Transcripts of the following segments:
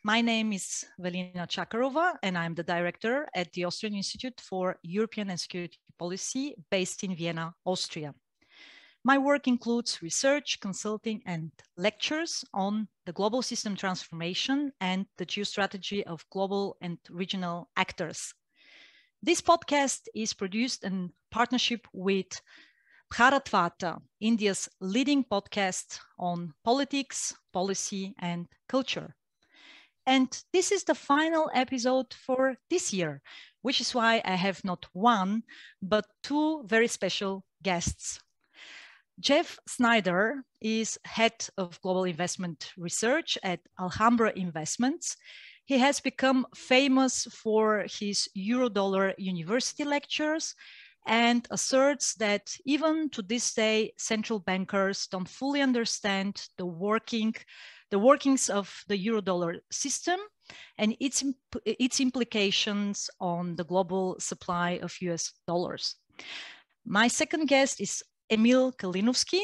My name is Velina and I'm the director at the Austrian Institute for European and Security Policy based in Vienna, Austria. My work includes research, consulting, and lectures on the global system transformation and the geostrategy of global and regional actors. This podcast is produced in partnership with Bharatvata, India's leading podcast on politics, policy, and culture. And this is the final episode for this year, which is why I have not one, but two very special guests. Jeff Snider is head of global investment research at Alhambra Investments. He has become famous for his Eurodollar University lectures and asserts that even to this day, central bankers don't fully understand the workings of the Eurodollar system and its implications on the global supply of US dollars. My second guest is Emil Kalinowski,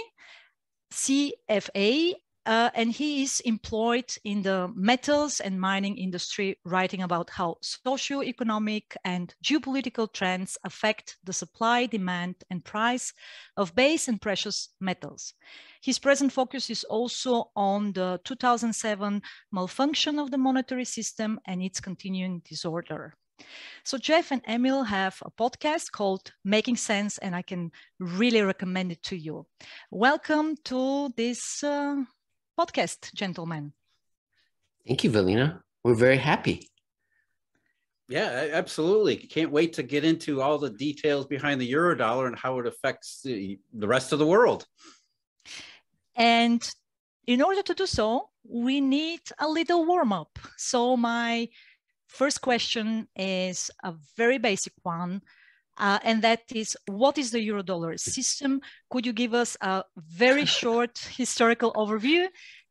CFA, and he is employed in the metals and mining industry, writing about how socioeconomic and geopolitical trends affect the supply, demand, and price of base and precious metals. His present focus is also on the 2007 malfunction of the monetary system and its continuing disorder. So Jeff and Emil have a podcast called Making Sense, and I can really recommend it to you. Welcome to this podcast, gentlemen. Thank you, Velina. We're very happy. Yeah, absolutely. Can't wait to get into all the details behind the Eurodollar and how it affects the rest of the world. And in order to do so, we need a little warm-up. So my first question is a very basic one, and that is, what is the Eurodollar system? Could you give us a very short historical overview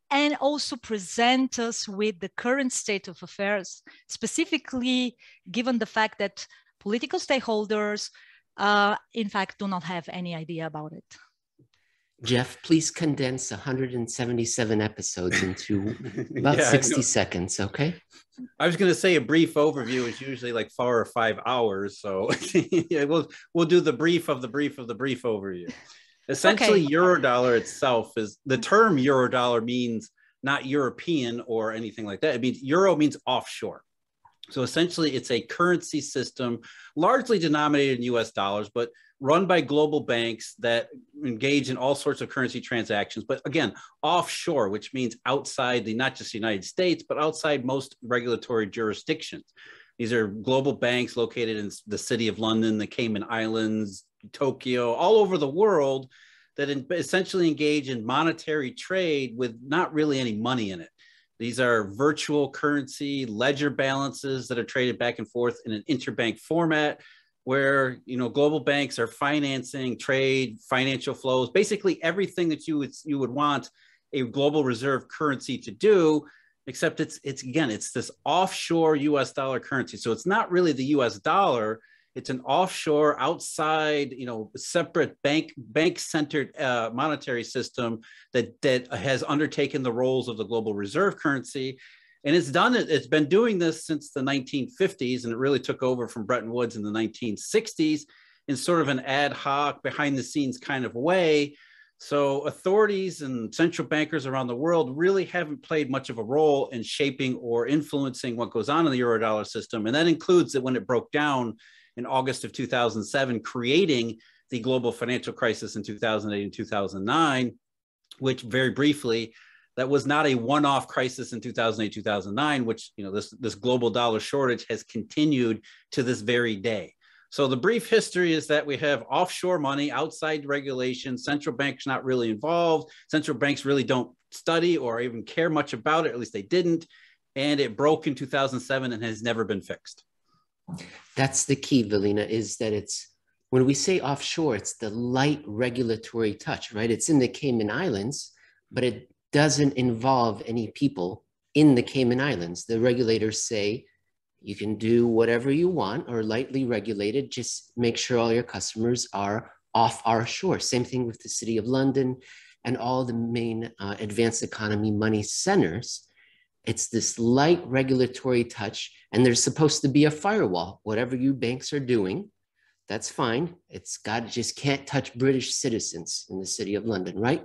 and also present us with the current state of affairs, specifically given the fact that political stakeholders, in fact, do not have any idea about it? Jeff, please condense 177 episodes into about 60 seconds, okay? I was going to say a brief overview is usually like 4 or 5 hours, so yeah, we'll do the brief of the brief of the brief overview. Essentially, okay. Eurodollar itself is, the term Eurodollar means not European or anything like that. It means Euro means offshore. So essentially, it's a currency system largely denominated in US dollars, but run by global banks that engage in all sorts of currency transactions. But again, offshore, which means outside not just the United States, but outside most regulatory jurisdictions. These are global banks located in the city of London, the Cayman Islands, Tokyo, all over the world that essentially engage in monetary trade with not really any money in it. These are virtual currency ledger balances that are traded back and forth in an interbank format where, global banks are financing trade, financial flows, basically everything that you would want a global reserve currency to do, except it's this offshore US dollar currency. So it's not really the US dollar. It's an offshore, outside, separate bank-centered monetary system that has undertaken the roles of the global reserve currency. And it's been doing this since the 1950s, and it really took over from Bretton Woods in the 1960s in sort of an ad hoc, behind-the-scenes kind of way. So authorities and central bankers around the world really haven't played much of a role in shaping or influencing what goes on in the Eurodollar system. And that includes that when it broke down in August of 2007, creating the global financial crisis in 2008 and 2009, which very briefly, that was not a one-off crisis in 2008, 2009, which, this global dollar shortage has continued to this very day. So the brief history is that we have offshore money, outside regulation, central banks not really involved. Central banks really don't study or even care much about it, at least they didn't. And it broke in 2007 and has never been fixed. That's the key, Velina, is that when we say offshore, it's the light regulatory touch, right? It's in the Cayman Islands, but it doesn't involve any people in the Cayman Islands. The regulators say, you can do whatever you want or lightly regulated, just make sure all your customers are off our shore. Same thing with the City of London and all the main advanced economy money centers. It's this light regulatory touch, and there's supposed to be a firewall. Whatever you banks are doing, that's fine. It's got, just can't touch British citizens in the City of London, right?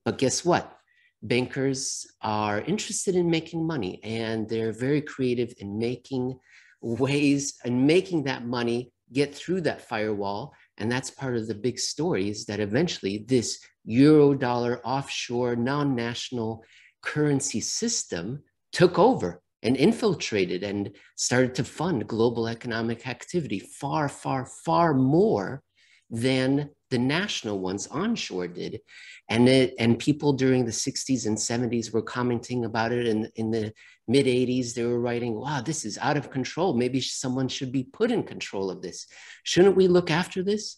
But guess what? Bankers are interested in making money, and they're very creative in making ways and making that money get through that firewall. And that's part of the big story, is that eventually this Eurodollar offshore non-national currency system took over and infiltrated and started to fund global economic activity far, far, far more than the national ones onshore did. And people during the 60s and 70s were commenting about it. And in the mid 80s, they were writing, wow, this is out of control. Maybe someone should be put in control of this. Shouldn't we look after this?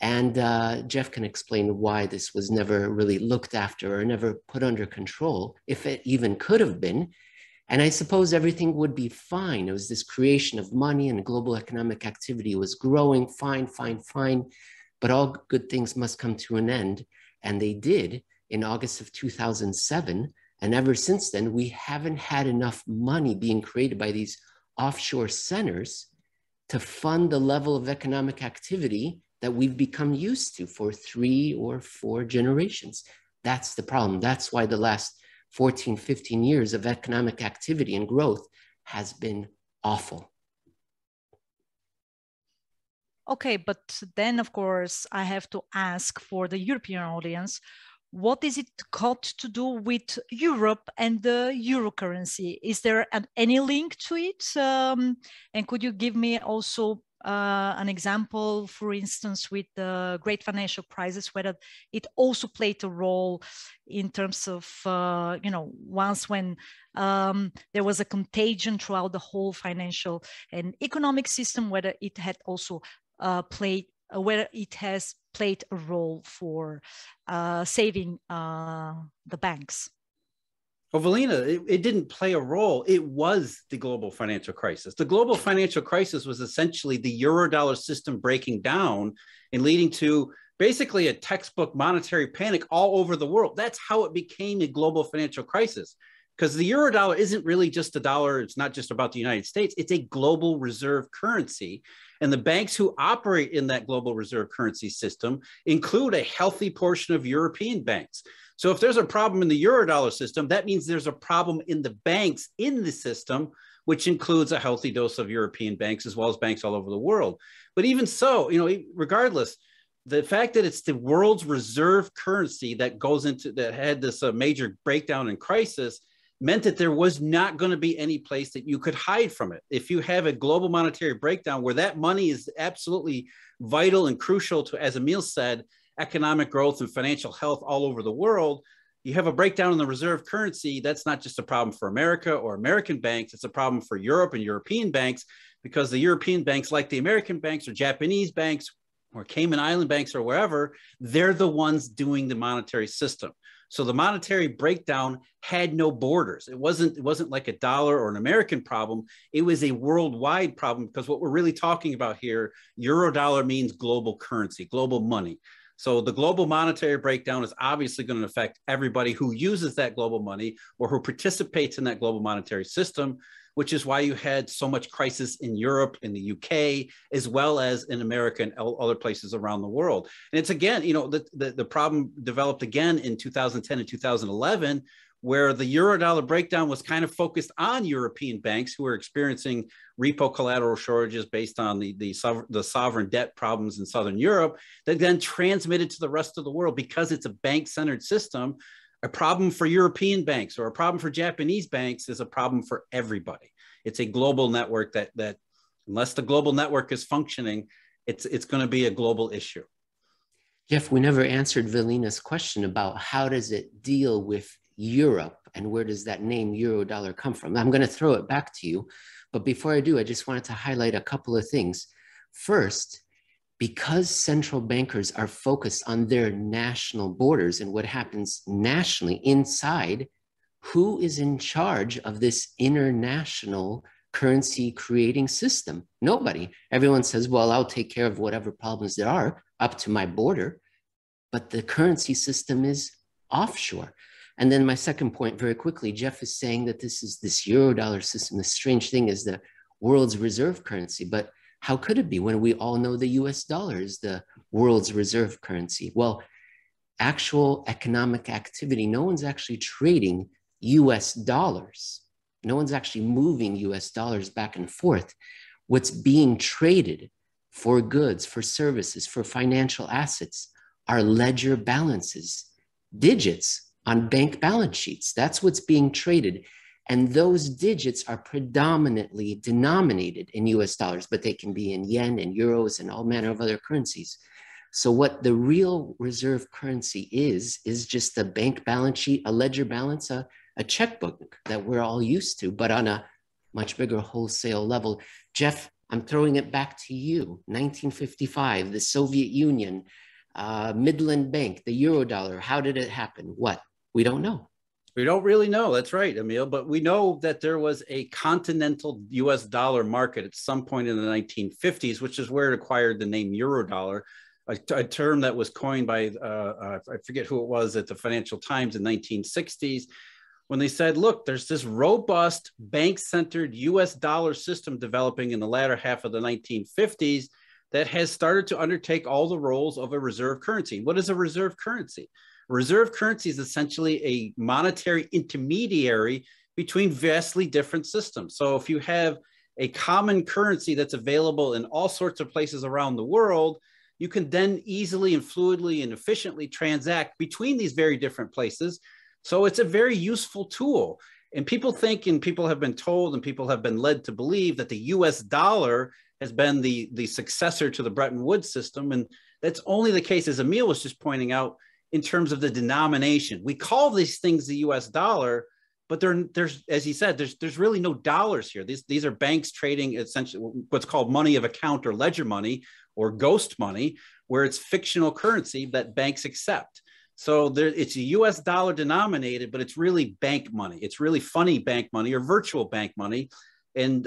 And Jeff can explain why this was never really looked after or never put under control, if it even could have been. And I suppose everything would be fine. It was this creation of money, and global economic activity was growing, fine, fine, fine. But all good things must come to an end. And they did in August of 2007. And ever since then, we haven't had enough money being created by these offshore centers to fund the level of economic activity that we've become used to for 3 or 4 generations. That's the problem. That's why the last 14, 15 years of economic activity and growth has been awful. Okay, but then of course I have to ask for the European audience, what is it got to do with Europe and the euro currency? Is there any link to it? And could you give me also an example, for instance, with the great financial crisis, whether it also played a role in terms of, once when there was a contagion throughout the whole financial and economic system, whether it had also whether it has played a role for saving the banks? Well, Velina, it didn't play a role. It was the global financial crisis. The global financial crisis was essentially the Eurodollar system breaking down and leading to basically a textbook monetary panic all over the world. That's how it became a global financial crisis, because the Eurodollar isn't really just a dollar. It's not just about the United States. It's a global reserve currency. And the banks who operate in that global reserve currency system include a healthy portion of European banks. So if there's a problem in the Eurodollar system, that means there's a problem in the banks in the system, which includes a healthy dose of European banks as well as banks all over the world. But even so, regardless, the fact that it's the world's reserve currency that had this major breakdown and crisis meant that there was not going to be any place that you could hide from it. If you have a global monetary breakdown where that money is absolutely vital and crucial to, as Emil said, economic growth and financial health all over the world, you have a breakdown in the reserve currency. That's not just a problem for America or American banks. It's a problem for Europe and European banks, because the European banks, like the American banks or Japanese banks or Cayman Island banks or wherever, they're the ones doing the monetary system. So the monetary breakdown had no borders. It wasn't like a dollar or an American problem. It was a worldwide problem, because what we're really talking about here, Eurodollar means global currency, global money. So the global monetary breakdown is obviously going to affect everybody who uses that global money or who participates in that global monetary system, which is why you had so much crisis in Europe, in the UK, as well as in America and other places around the world. And it's again, the problem developed again in 2010 and 2011, where the Eurodollar breakdown was kind of focused on European banks who were experiencing repo collateral shortages based on the sovereign debt problems in Southern Europe, that then transmitted to the rest of the world. Because it's a bank-centered system, a problem for European banks or a problem for Japanese banks is a problem for everybody. It's a global network that unless the global network is functioning, it's going to be a global issue. Jeff, we never answered Velina's question about how does it deal with Europe and where does that name Eurodollar come from? I'm going to throw it back to you. But before I do, I just wanted to highlight a couple of things. First, because central bankers are focused on their national borders and what happens nationally inside, who is in charge of this international currency creating system? Nobody. Everyone says, well, I'll take care of whatever problems there are up to my border. But the currency system is offshore. And then my second point, very quickly, Jeff is saying that this Eurodollar system, the strange thing is the world's reserve currency. But how could it be when we all know the US dollar is the world's reserve currency? Well, actual economic activity, no one's actually trading US dollars. No one's actually moving US dollars back and forth. What's being traded for goods, for services, for financial assets are ledger balances, digits on bank balance sheets. That's what's being traded. And those digits are predominantly denominated in US dollars, but they can be in yen and euros and all manner of other currencies. So what the real reserve currency is just a bank balance sheet, a ledger balance, a checkbook that we're all used to, but on a much bigger wholesale level. Jeff, I'm throwing it back to you. 1955, the Soviet Union, Midland Bank, the Eurodollar. How did it happen? What? We don't know. We don't really know. That's right, Emil. But we know that there was a continental US dollar market at some point in the 1950s, which is where it acquired the name Eurodollar, a term that was coined by, I forget who it was, at the Financial Times in the 1960s, when they said, look, there's this robust bank-centered US dollar system developing in the latter half of the 1950s that has started to undertake all the roles of a reserve currency. What is a reserve currency? A reserve currency is essentially a monetary intermediary between vastly different systems. So if you have a common currency that's available in all sorts of places around the world, you can then easily and fluidly and efficiently transact between these very different places. So it's a very useful tool. And people think, and people have been told, and people have been led to believe that the US dollar has been the successor to the Bretton Woods system. And that's only the case, as Emil was just pointing out, in terms of the denomination. We call these things the US dollar, but there's, as he said, there's really no dollars here. These are banks trading essentially what's called money of account or ledger money or ghost money, where it's fictional currency that banks accept. So it's a US dollar denominated, but it's really bank money. It's really funny bank money or virtual bank money. And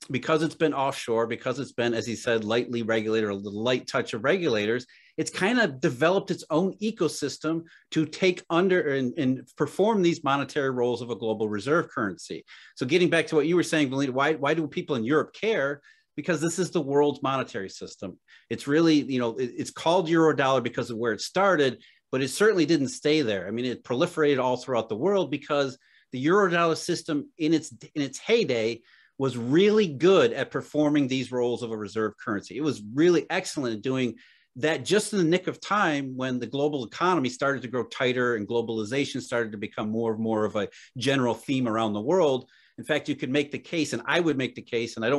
because it's been offshore, because it's been, as he said, lightly regulated, or the light touch of regulators, it's kind of developed its own ecosystem to take under and perform these monetary roles of a global reserve currency. So getting back to what you were saying, Velina, why do people in Europe care? Because this is the world's monetary system. It's really, it's called Eurodollar because of where it started, but it certainly didn't stay there. I mean, it proliferated all throughout the world because the Eurodollar system in its heyday was really good at performing these roles of a reserve currency. It was really excellent at doing that just in the nick of time when the global economy started to grow tighter and globalization started to become more and more of a general theme around the world. In fact, you could make the case, and I would make the case, and I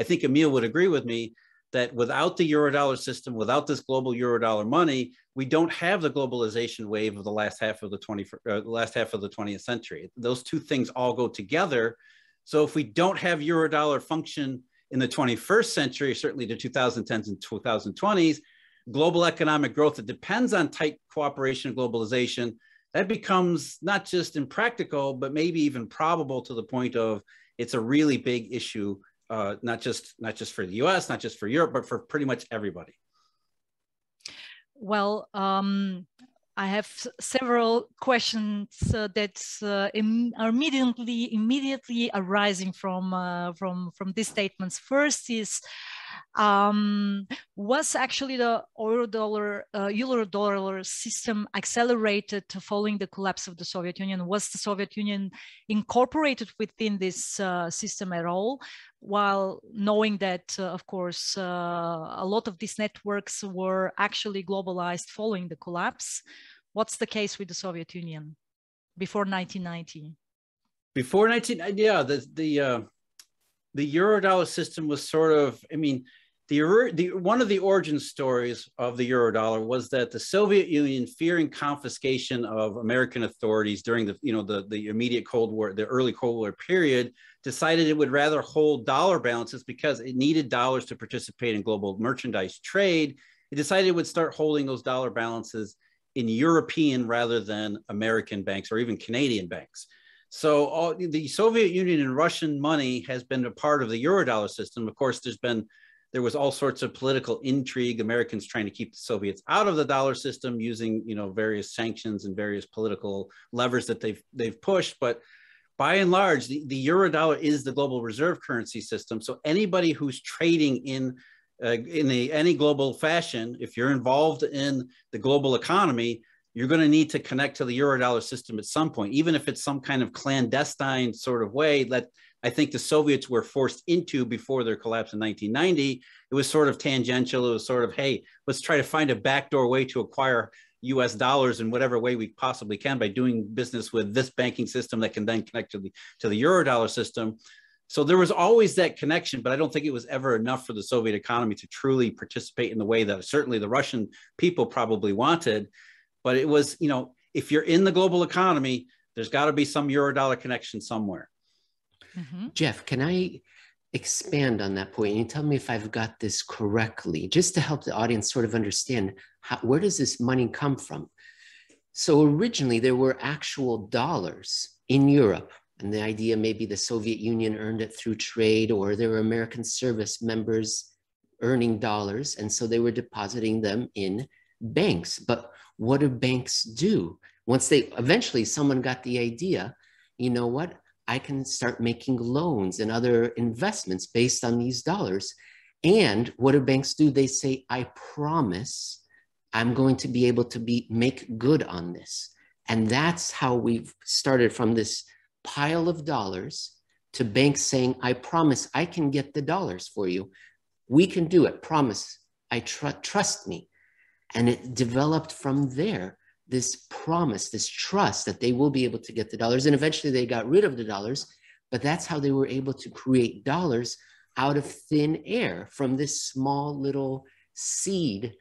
think Emil would agree with me, that without the Eurodollar system, without this global Eurodollar money, we don't have the globalization wave of the last half of the 20th century. Those two things all go together. So if we don't have Eurodollar function in the 21st century, certainly the 2010s and 2020s, global economic growth that depends on tight cooperation and globalization, that becomes not just impractical, but maybe even probable to the point of it's a really big issue, not just for the US, not just for Europe, but for pretty much everybody. Well, I have several questions that are immediately arising from these statements. First is, was actually the Eurodollar system accelerated following the collapse of the Soviet Union? Was the Soviet Union incorporated within this system at all? While knowing that, of course, a lot of these networks were actually globalized following the collapse. What's the case with the Soviet Union before 1990? Before 1990, yeah, the Eurodollar system was sort of, I mean, one of the origin stories of the Eurodollar was that the Soviet Union, fearing confiscation of American authorities during the immediate Cold War, the early Cold War period, decided it would rather hold dollar balances because it needed dollars to participate in global merchandise trade. It decided it would start holding those dollar balances in European rather than American banks or even Canadian banks. So the Soviet Union and Russian money has been a part of the Eurodollar system. Of course, there's been There was all sorts of political intrigue, Americans trying to keep the Soviets out of the dollar system using, various sanctions and various political levers that they've pushed. But by and large, the Eurodollar is the global reserve currency system. So anybody who's trading in any global fashion, if you're involved in the global economy, you're going to need to connect to the Eurodollar system at some point, even if it's some kind of clandestine sort of way that I think the Soviets were forced into before their collapse in 1990. It was sort of tangential. It was sort of, hey, let's try to find a backdoor way to acquire US dollars in whatever way we possibly can by doing business with this banking system that can then connect to the Eurodollar system. So there was always that connection, but I don't think it was ever enough for the Soviet economy to truly participate in the way that certainly the Russian people probably wanted. But it was, if you're in the global economy, there's got to be some Eurodollar connection somewhere. Mm-hmm. Jeff, can I expand on that point? And you tell me if I've got this correctly, just to help the audience sort of understand where does this money come from? So originally there were actual dollars in Europe. And the idea maybe the Soviet Union earned it through trade, or there were American service members earning dollars. And so they were depositing them in banks. But what do banks do? Once eventually someone got the idea, you know what? I can start making loans and other investments based on these dollars. And what do banks do? They say, I promise I'm going to be able to make good on this. And that's how we've started from this pile of dollars to banks saying, I promise I can get the dollars for you. We can do it. Promise. Trust me. And it developed from there, this promise, this trust that they will be able to get the dollars. And eventually they got rid of the dollars, but that's how they were able to create dollars out of thin air from this small little seed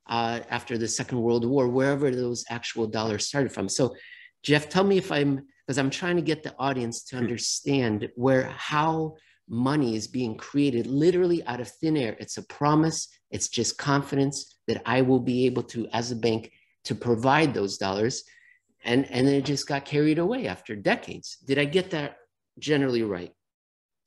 after the Second World War, wherever those actual dollars started from. So Jeff, tell me because I'm trying to get the audience to understand how money is being created literally out of thin air. It's a promise. It's just confidence that I will be able to, as a bank, to provide those dollars. And then it just got carried away after decades. Did I get that generally right?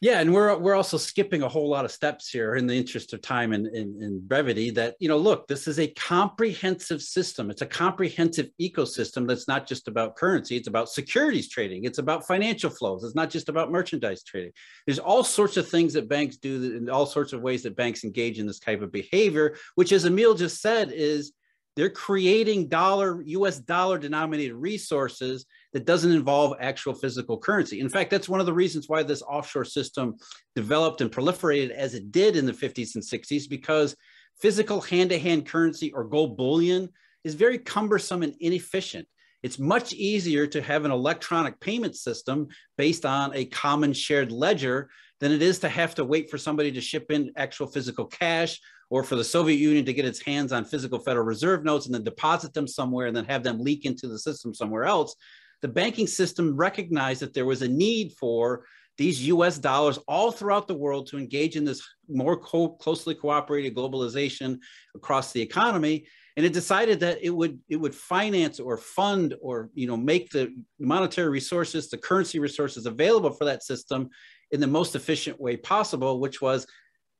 Yeah, and we're also skipping a whole lot of steps here in the interest of time and brevity that, look, this is a comprehensive system. It's a comprehensive ecosystem that's not just about currency. It's about securities trading. It's about financial flows. It's not just about merchandise trading. There's all sorts of things that banks do and all sorts of ways that banks engage in this type of behavior, which, as Emil just said, is they're creating US dollar denominated resources that doesn't involve actual physical currency. In fact, that's one of the reasons why this offshore system developed and proliferated as it did in the 50s and 60s, because physical hand-to-hand currency or gold bullion is very cumbersome and inefficient. It's much easier to have an electronic payment system based on a common shared ledger than it is to have to wait for somebody to ship in actual physical cash, or for the Soviet Union to get its hands on physical Federal Reserve notes and then deposit them somewhere and then have them leak into the system somewhere else. The banking system recognized that there was a need for these US dollars all throughout the world to engage in this more closely cooperated globalization across the economy. And it decided that it would finance or fund or make the monetary resources, the currency resources available for that system in the most efficient way possible, which was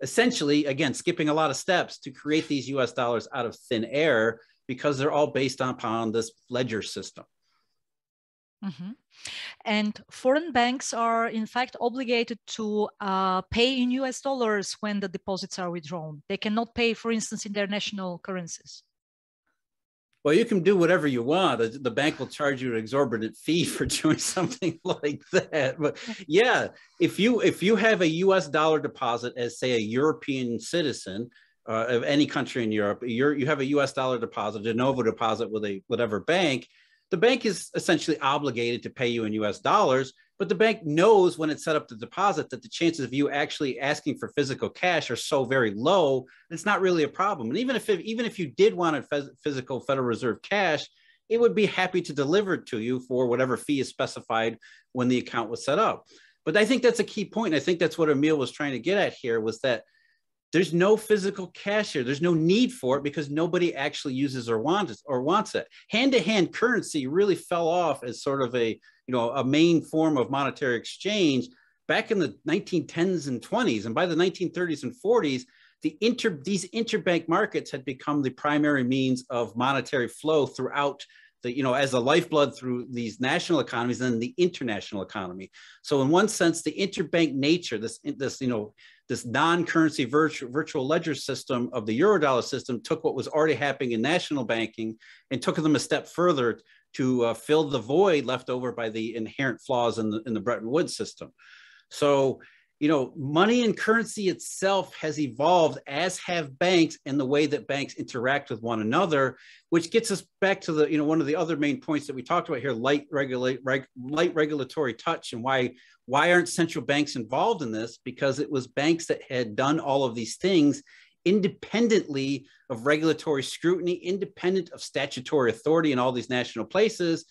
essentially, again, skipping a lot of steps to create these US dollars out of thin air, because they're all based upon this ledger system. Mm-hmm. And foreign banks are in fact obligated to pay in US dollars when the deposits are withdrawn. They cannot pay, for instance, in their national currencies. Well, you can do whatever you want. The bank will charge you an exorbitant fee for doing something like that. But yeah, if you have a US dollar deposit as, say, a European citizen of any country in Europe, you have a US dollar deposit, a de novo deposit with a whatever bank, the bank is essentially obligated to pay you in US dollars, but the bank knows when it set up the deposit that the chances of you actually asking for physical cash are so very low, it's not really a problem. And even if you did want a physical Federal Reserve cash, it would be happy to deliver it to you for whatever fee is specified when the account was set up. But I think that's a key point. I think that's what Emil was trying to get at here, was that there's no physical cash here. There's no need for it because nobody actually uses or wants it. Hand-to-hand currency really fell off as sort of a main form of monetary exchange back in the 1910s and 20s. And by the 1930s and 40s, these interbank markets had become the primary means of monetary flow throughout the, as a lifeblood through these national economies and the international economy. So in one sense, the interbank nature, this non-currency virtual ledger system of the Eurodollar system took what was already happening in national banking and took them a step further to fill the void left over by the inherent flaws in the Bretton Woods system. So, money and currency itself has evolved, as have banks, and the way that banks interact with one another, which gets us back to the, one of the other main points that we talked about here, light regulatory touch, and why aren't central banks involved in this? Because it was banks that had done all of these things independently of regulatory scrutiny, independent of statutory authority in all these national places.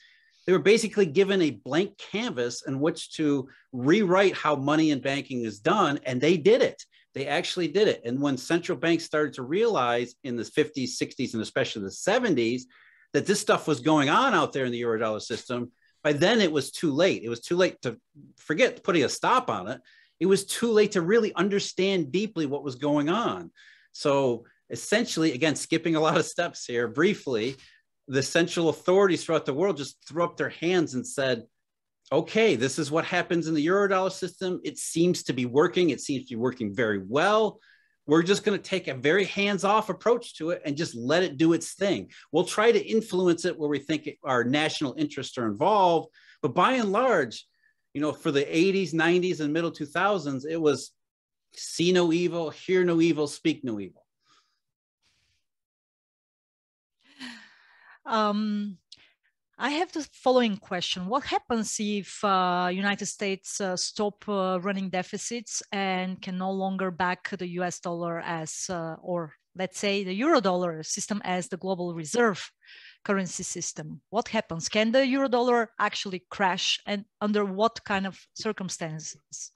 They were basically given a blank canvas in which to rewrite how money and banking is done, and they did it. They actually did it. And when central banks started to realize in the 50s, 60s, and especially the 70s, that this stuff was going on out there in the Eurodollar system, by then it was too late. It was too late to forget putting a stop on it. It was too late to really understand deeply what was going on. So essentially, again, skipping a lot of steps here briefly, the central authorities throughout the world just threw up their hands and said, okay, this is what happens in the Eurodollar system. It seems to be working. It seems to be working very well. We're just going to take a very hands-off approach to it and just let it do its thing. We'll try to influence it where we think our national interests are involved. But by and large, for the 80s, 90s, and middle 2000s, it was see no evil, hear no evil, speak no evil. I have the following question. What happens if United States stop running deficits and can no longer back the US dollar as, or let's say the Eurodollar system as the global reserve currency system? What happens? Can the Eurodollar actually crash, and under what kind of circumstances?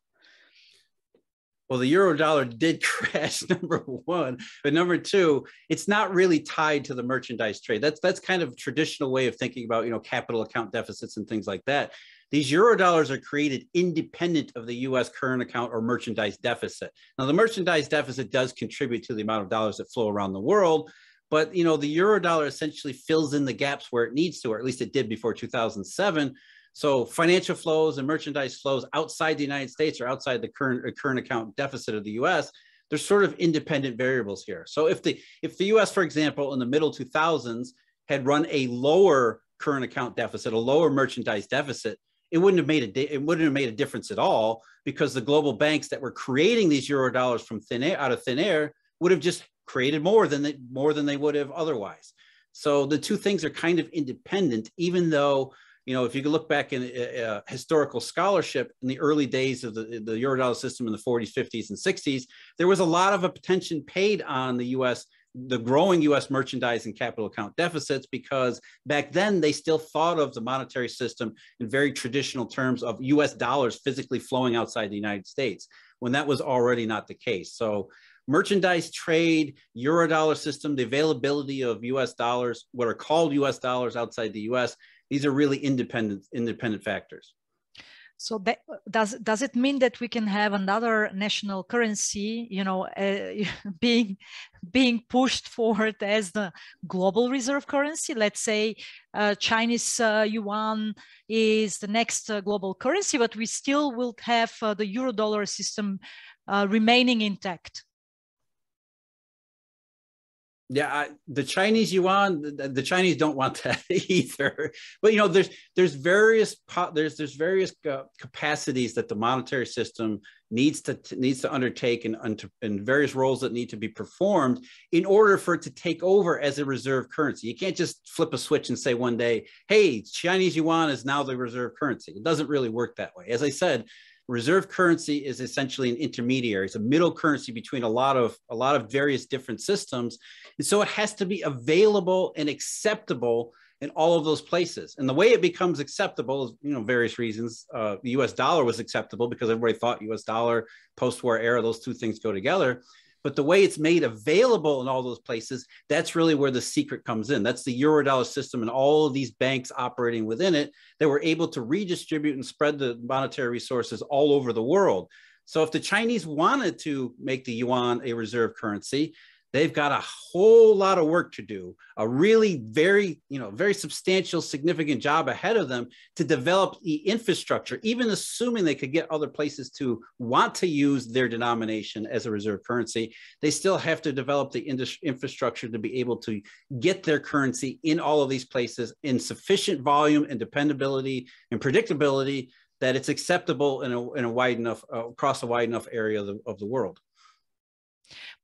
Well, the Eurodollar did crash, number one, but number two, it's not really tied to the merchandise trade. That's kind of traditional way of thinking about, capital account deficits and things like that. These Eurodollars are created independent of the US current account or merchandise deficit. Now, the merchandise deficit does contribute to the amount of dollars that flow around the world, but, the Eurodollar essentially fills in the gaps where it needs to, or at least it did before 2007. So financial flows and merchandise flows outside the United States or outside the current account deficit of the US, there's sort of independent variables here. So if the US, for example, in the middle 2000s had run a lower current account deficit, a lower merchandise deficit, it wouldn't have made a difference at all, because the global banks that were creating these Eurodollars from out of thin air would have just created more than they would have otherwise. So the two things are kind of independent, even though, if you can look back in historical scholarship in the early days of the Eurodollar system in the 40s, 50s, and 60s, there was a lot of attention paid on the growing US merchandise and capital account deficits, because back then they still thought of the monetary system in very traditional terms of US dollars physically flowing outside the United States, when that was already not the case. So merchandise trade, Eurodollar system, the availability of US dollars, what are called US dollars outside the US, these are really independent factors. So that, does it mean that we can have another national currency, being pushed forward as the global reserve currency? Let's say Chinese Yuan is the next global currency, but we still will have the Eurodollar system remaining intact. Yeah, the Chinese Yuan, the Chinese don't want that either. But there's various capacities that the monetary system needs to undertake, and various roles that need to be performed in order for it to take over as a reserve currency. You can't just flip a switch and say one day, "Hey, Chinese Yuan is now the reserve currency." It doesn't really work that way. As I said, reserve currency is essentially an intermediary. It's a middle currency between a lot of various different systems. And so it has to be available and acceptable in all of those places. And the way it becomes acceptable is, various reasons. The US dollar was acceptable because everybody thought US dollar, post-war era, those two things go together. But the way it's made available in all those places, that's really where the secret comes in. That's the Eurodollar system and all of these banks operating within it that were able to redistribute and spread the monetary resources all over the world. So if the Chinese wanted to make the yuan a reserve currency, they've got a whole lot of work to do, a really very substantial, significant job ahead of them to develop the infrastructure, even assuming they could get other places to want to use their denomination as a reserve currency. They still have to develop the infrastructure to be able to get their currency in all of these places in sufficient volume and dependability and predictability that it's acceptable in a wide enough, across a wide enough area of the world.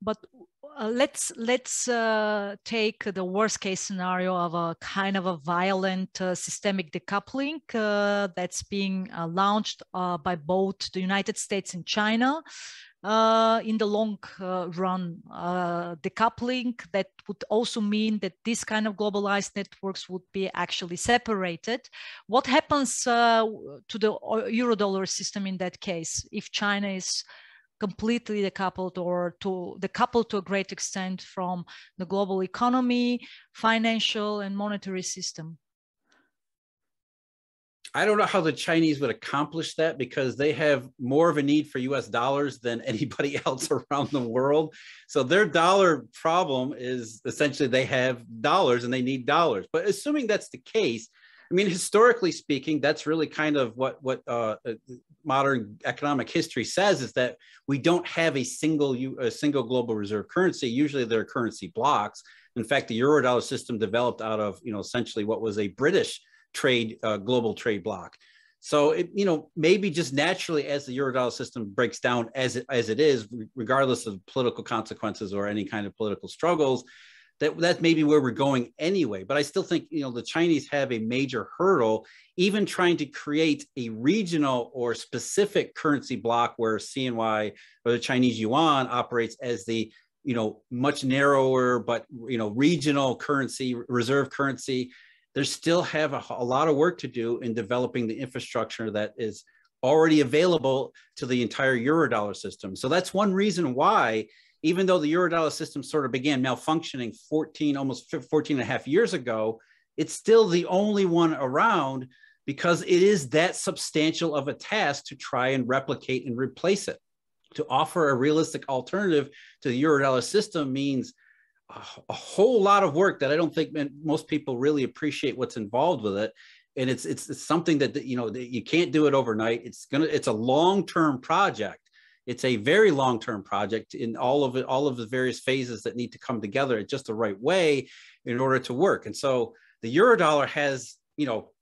But let's take the worst case scenario of a kind of a violent systemic decoupling that's being launched by both the United States and China. In the long run, decoupling that would also mean that this kind of globalized networks would be actually separated. What happens to the Eurodollar system in that case if China is completely decoupled or decoupled to a great extent from the global economy, financial and monetary system? I don't know how the Chinese would accomplish that because they have more of a need for US dollars than anybody else around the world. So their dollar problem is essentially they have dollars and they need dollars. But assuming that's the case, I mean, historically speaking, that's really kind of what modern economic history says, is that we don't have a single global reserve currency. Usually there are currency blocks. In fact, the Eurodollar system developed out of, essentially what was a British global trade block. So it, maybe just naturally as the Eurodollar system breaks down as it is, regardless of political consequences or any kind of political struggles, that's maybe where we're going anyway. But I still think, the Chinese have a major hurdle, even trying to create a regional or specific currency block where CNY or the Chinese yuan operates as the, much narrower, but, regional currency, reserve currency. They still have a lot of work to do in developing the infrastructure that is already available to the entire Eurodollar system. So that's one reason why, even though the Eurodollar system sort of began malfunctioning almost 14 and a half years ago, it's still the only one around because it is that substantial of a task to try and replicate and replace it. To offer a realistic alternative to the Eurodollar system means a whole lot of work that I don't think most people really appreciate what's involved with it. And it's something that, you can't do it overnight. It's a long-term project. It's a very long-term project in all of the various phases that need to come together in just the right way in order to work. And so the Eurodollar has,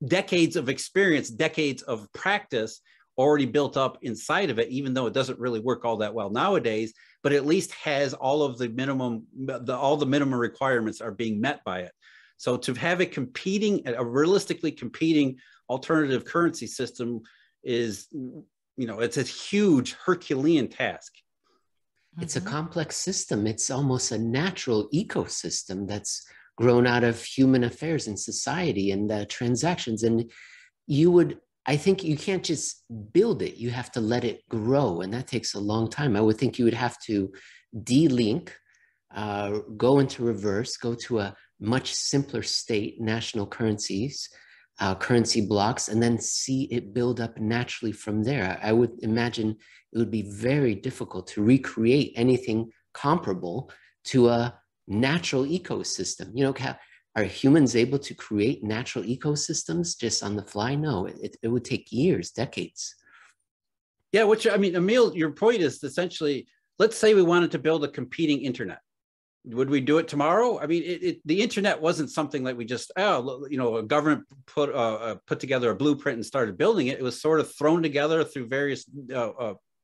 decades of experience, decades of practice already built up inside of it, even though it doesn't really work all that well nowadays, but at least has all of the minimum requirements are being met by it. So to have a realistically competing alternative currency system is, it's a huge Herculean task. It's a complex system. It's almost a natural ecosystem that's grown out of human affairs and society and transactions. And I think you can't just build it. You have to let it grow. And that takes a long time. I would think you would have to de-link, go into reverse, go to a much simpler state, national currencies, currency blocks, and then see it build up naturally from there. I would imagine it would be very difficult to recreate anything comparable to a natural ecosystem. Are humans able to create natural ecosystems just on the fly? No, it would take years, decades. Yeah, Emil, your point is essentially, let's say we wanted to build a competing internet. Would we do it tomorrow? I mean, the internet wasn't something like we just, a government put together a blueprint and started building it. It was sort of thrown together through various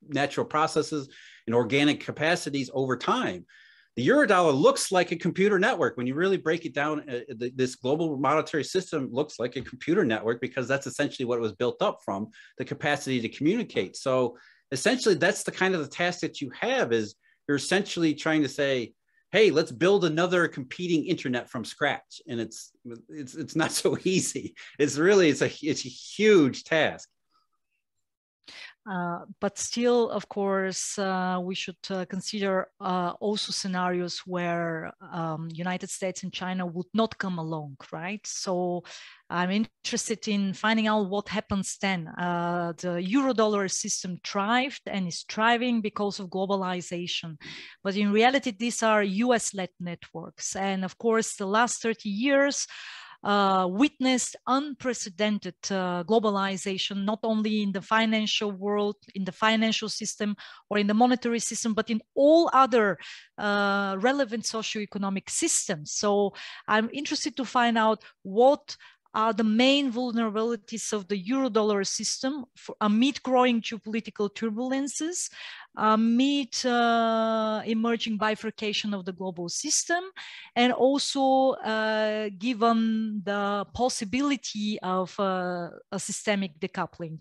natural processes and organic capacities over time. The Eurodollar looks like a computer network. When you really break it down, this global monetary system looks like a computer network because that's essentially what it was built up from, the capacity to communicate. So essentially, that's the kind of the task that you have is you're essentially trying to say, hey, let's build another competing internet from scratch. And it's not so easy. It's a huge task. But still, of course, we should consider also scenarios where United States and China would not come along, right? So I'm interested in finding out what happens then. The Eurodollar system thrived and is thriving because of globalization. But in reality, these are US-led networks. And of course, the last 30 years, witnessed unprecedented globalization, not only in the financial world, in the financial system, or in the monetary system, but in all other relevant socioeconomic systems. So I'm interested to find out what are the main vulnerabilities of the Eurodollar system amid growing geopolitical turbulences, amid emerging bifurcation of the global system, and also given the possibility of a systemic decoupling.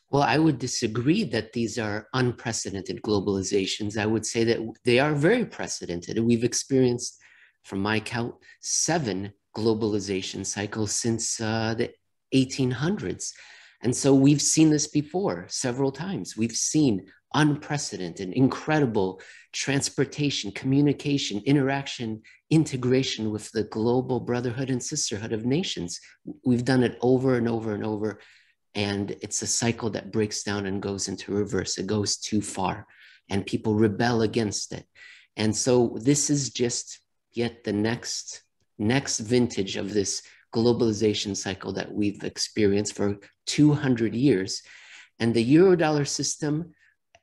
Well, I would disagree that these are unprecedented globalizations. I would say that they are very precedented. We've experienced, from my count, 7 globalization cycles since the 1800s. And so we've seen this before several times. We've seen unprecedented, incredible transportation, communication, interaction, integration with the global brotherhood and sisterhood of nations. We've done it over and over and over. And it's a cycle that breaks down and goes into reverse. It goes too far and people rebel against it. And so this is just yet the next vintage of this globalization cycle that we've experienced for 200 years. And the Eurodollar system,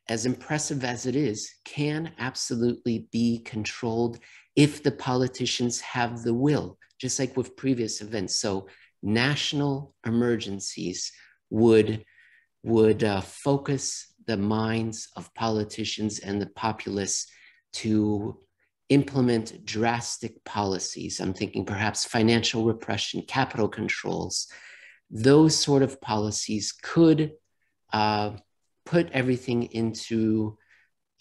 as impressive as it is, can absolutely be controlled if the politicians have the will, just like with previous events. So national emergencies would focus the minds of politicians and the populace to implement drastic policies. I'm thinking perhaps financial repression, capital controls. Those sort of policies could put everything into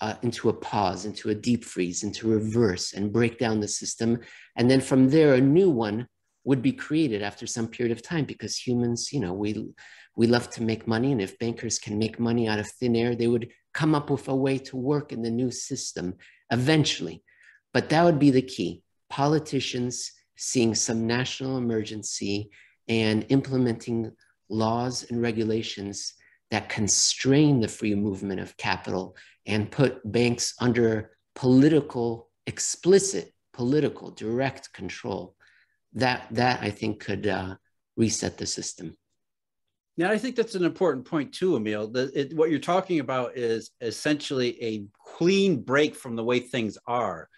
a pause, into a deep freeze, into reverse, and break down the system. And then from there, a new one would be created after some period of time, because humans, we love to make money. And if bankers can make money out of thin air, they would come up with a way to work in the new system eventually. But that would be the key. Politicians seeing some national emergency and implementing laws and regulations that constrain the free movement of capital and put banks under explicit political, direct control. That I think could reset the system. Yeah, I think that's an important point too, Emil. What you're talking about is essentially a clean break from the way things are.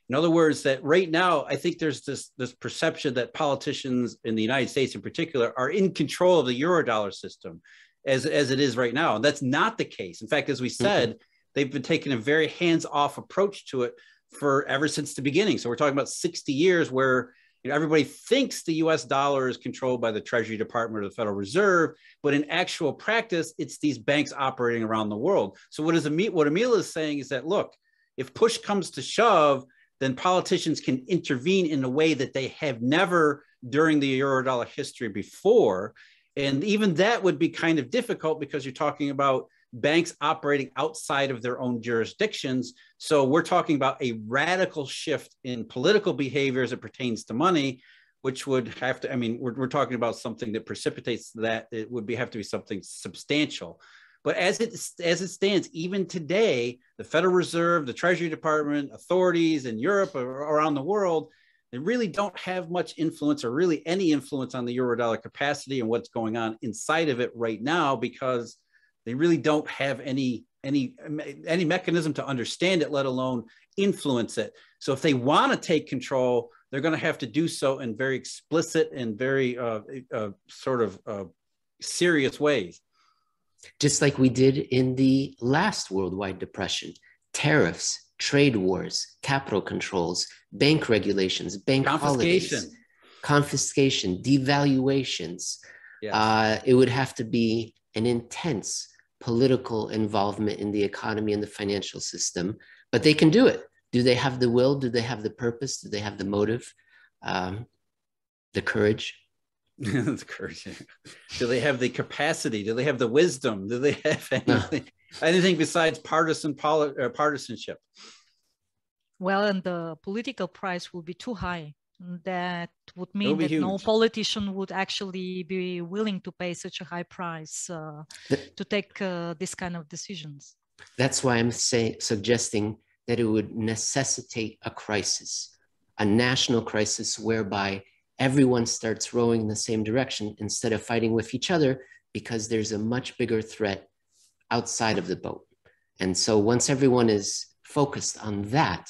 In other words, that right now, I think there's this perception that politicians in the United States in particular are in control of the Eurodollar system as it is right now. And that's not the case. In fact, as we said, they've been taking a very hands-off approach to it ever since the beginning. So we're talking about 60 years where everybody thinks the US dollar is controlled by the Treasury Department or the Federal Reserve, but in actual practice, it's these banks operating around the world. So what Emil is saying is that, look, if push comes to shove, then politicians can intervene in a way that they have never during the Eurodollar history before. And even that would be kind of difficult because you're talking about banks operating outside of their own jurisdictions. So we're talking about a radical shift in political behavior as it pertains to money, which would have to, we're talking about something that precipitates that. It would have to be something substantial. But as it stands, even today, the Federal Reserve, the Treasury Department, authorities in Europe or around the world, they really don't have much influence or really any influence on the Eurodollar capacity and what's going on inside of it right now, because they really don't have any mechanism to understand it, let alone influence it. So if they want to take control, they're going to have to do so in very explicit and very serious ways. Just like we did in the last worldwide depression: tariffs, trade wars, capital controls, bank regulations, bank holidays, confiscation, devaluations. Yes. It would have to be an intense political involvement in the economy and the financial system, but they can do it. Do they have the will? Do they have the purpose? Do they have the motive, the courage? That's crazy. Do they have the capacity? Do they have the wisdom? Do they have anything besides partisanship? Well, and the political price will be too high. That would mean that huge. No politician would actually be willing to pay such a high price to take this kind of decisions. That's why I'm suggesting that it would necessitate a crisis, a national crisis whereby everyone starts rowing in the same direction instead of fighting with each other, because there's a much bigger threat outside of the boat. And so once everyone is focused on that,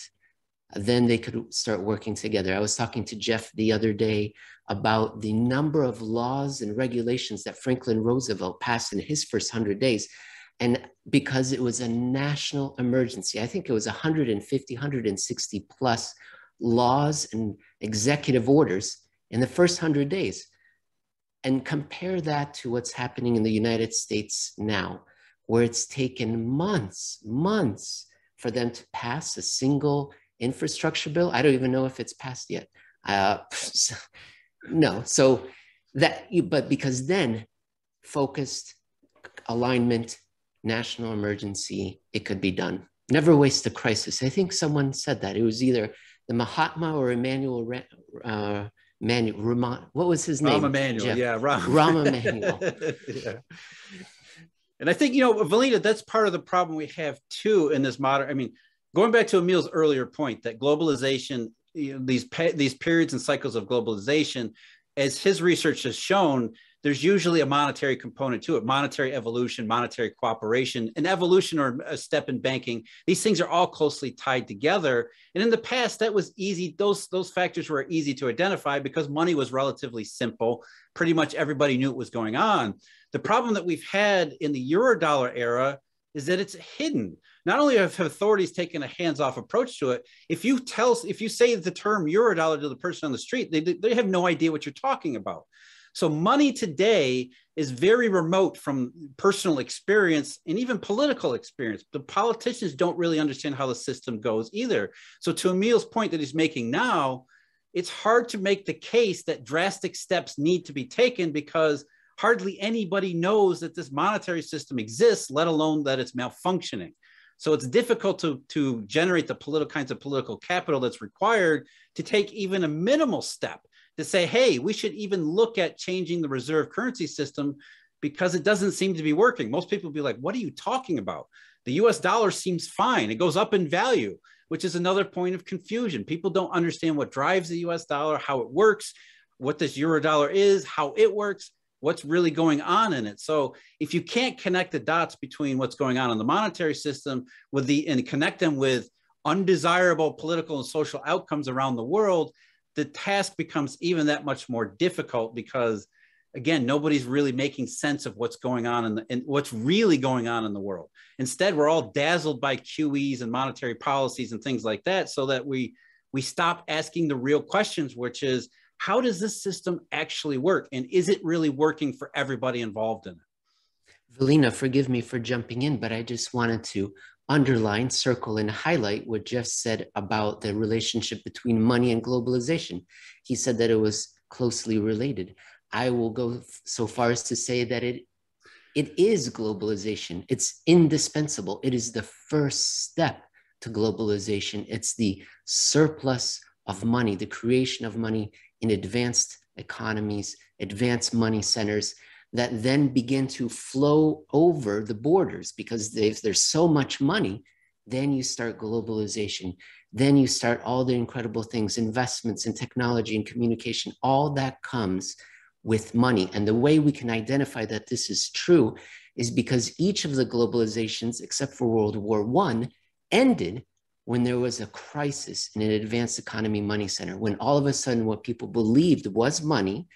then they could start working together. I was talking to Jeff the other day about the number of laws and regulations that Franklin Roosevelt passed in his first 100 days. And because it was a national emergency, I think it was 150, 160 plus laws and executive orders in the first 100 days. And compare that to what's happening in the United States now, where it's taken months for them to pass a single infrastructure bill. I don't even know if it's passed yet. No, so that, but because then focused alignment, national emergency, it could be done. Never waste a crisis. I think someone said that. It was either the Mahatma or Emmanuel, what was his name? Rahm Emanuel, yeah. Rahm Emanuel. Yeah. And I think, Velina, that's part of the problem we have too in this modern, going back to Emil's earlier point that globalization, these periods and cycles of globalization, as his research has shown, there's usually a monetary component to it, monetary evolution, monetary cooperation, an evolution or a step in banking. These things are all closely tied together. And in the past, that was easy. Those factors were easy to identify because money was relatively simple. Pretty much everybody knew what was going on. The problem that we've had in the Eurodollar era is that it's hidden. Not only have authorities taken a hands-off approach to it, if you say the term Eurodollar to the person on the street, they have no idea what you're talking about. So money today is very remote from personal experience and even political experience. The politicians don't really understand how the system goes either. So to Emil's point that he's making now, it's hard to make the case that drastic steps need to be taken because hardly anybody knows that this monetary system exists, let alone that it's malfunctioning. So it's difficult to generate the kinds of political capital that's required to take even a minimal step to say, hey, we should even look at changing the reserve currency system because it doesn't seem to be working. Most people will be like, what are you talking about? The US dollar seems fine. It goes up in value, which is another point of confusion. People don't understand what drives the US dollar, how it works, what this Eurodollar is, how it works, what's really going on in it. So if you can't connect the dots between what's going on in the monetary system and connect them with undesirable political and social outcomes around the world, the task becomes even that much more difficult because, again, nobody's really making sense of what's going on and what's really going on in the world. Instead, we're all dazzled by QEs and monetary policies and things like that so that we stop asking the real questions, which is, how does this system actually work? And is it really working for everybody involved in it? Velina, forgive me for jumping in, but I just wanted to underline, circle, and highlight what Jeff said about the relationship between money and globalization. He said that it was closely related. I will go so far as to say that it is globalization. It's indispensable. It is the first step to globalization. It's the surplus of money, the creation of money in advanced economies, advanced money centers that then begin to flow over the borders because there's so much money. Then you start globalization. Then you start all the incredible things, investments in technology and communication. All that comes with money. And the way we can identify that this is true is because each of the globalizations, except for World War I, ended when there was a crisis in an advanced economy money center, when all of a sudden what people believed was money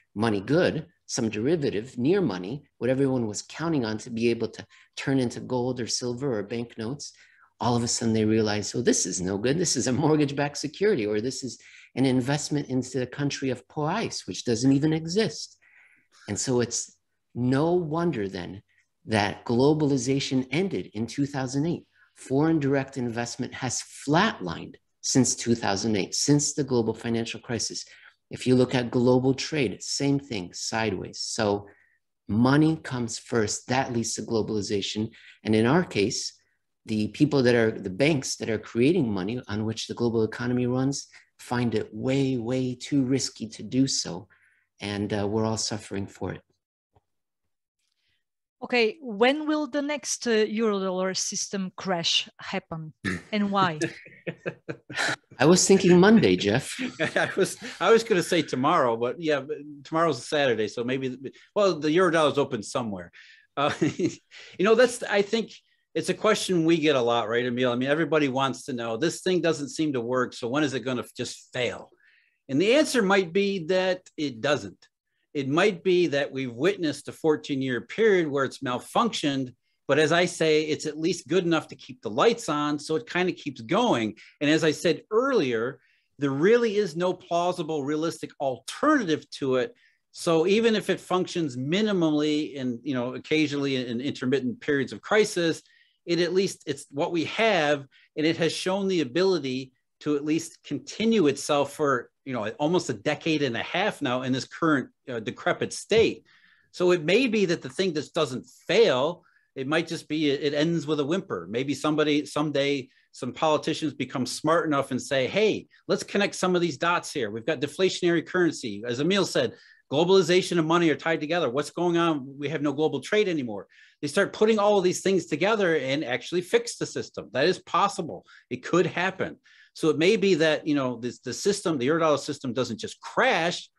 good, some derivative near money, what everyone was counting on to be able to turn into gold or silver or banknotes, all of a sudden they realized, oh, this is no good. This is a mortgage-backed security, or this is an investment into the country of Poice, which doesn't even exist. And so it's no wonder then that globalization ended in 2008. Foreign direct investment has flatlined since 2008, since the global financial crisis. If you look at global trade, same thing, sideways. So money comes first, that leads to globalization. And in our case, the people that are the banks that are creating money on which the global economy runs find it way, way too risky to do so. And we're all suffering for it. Okay, when will the next Eurodollar system crash happen and why? I was thinking Monday, Jeff. I was going to say tomorrow, but yeah, tomorrow's a Saturday, so maybe. Well, the Eurodollar is open somewhere. I think it's a question we get a lot, right, Emil? I mean, everybody wants to know this thing doesn't seem to work, so when is it going to just fail? And the answer might be that it doesn't. It might be that we've witnessed a 14-year period where it's malfunctioned, but as I say, it's at least good enough to keep the lights on, so it kind of keeps going. And as I said earlier, there really is no plausible, realistic alternative to it. So even if it functions minimally and occasionally in intermittent periods of crisis, it's what we have, and it has shown the ability to at least continue itself for almost a decade and a half now in this current decrepit state. So it may be that the thing just doesn't fail. It might just be it ends with a whimper. Maybe someday some politicians become smart enough and say, hey, let's connect some of these dots here. We've got deflationary currency. As Emil said, globalization and money are tied together. What's going on? We have no global trade anymore. They start putting all of these things together and actually fix the system. That is possible. It could happen. So it may be that, the Eurodollar system doesn't just crash.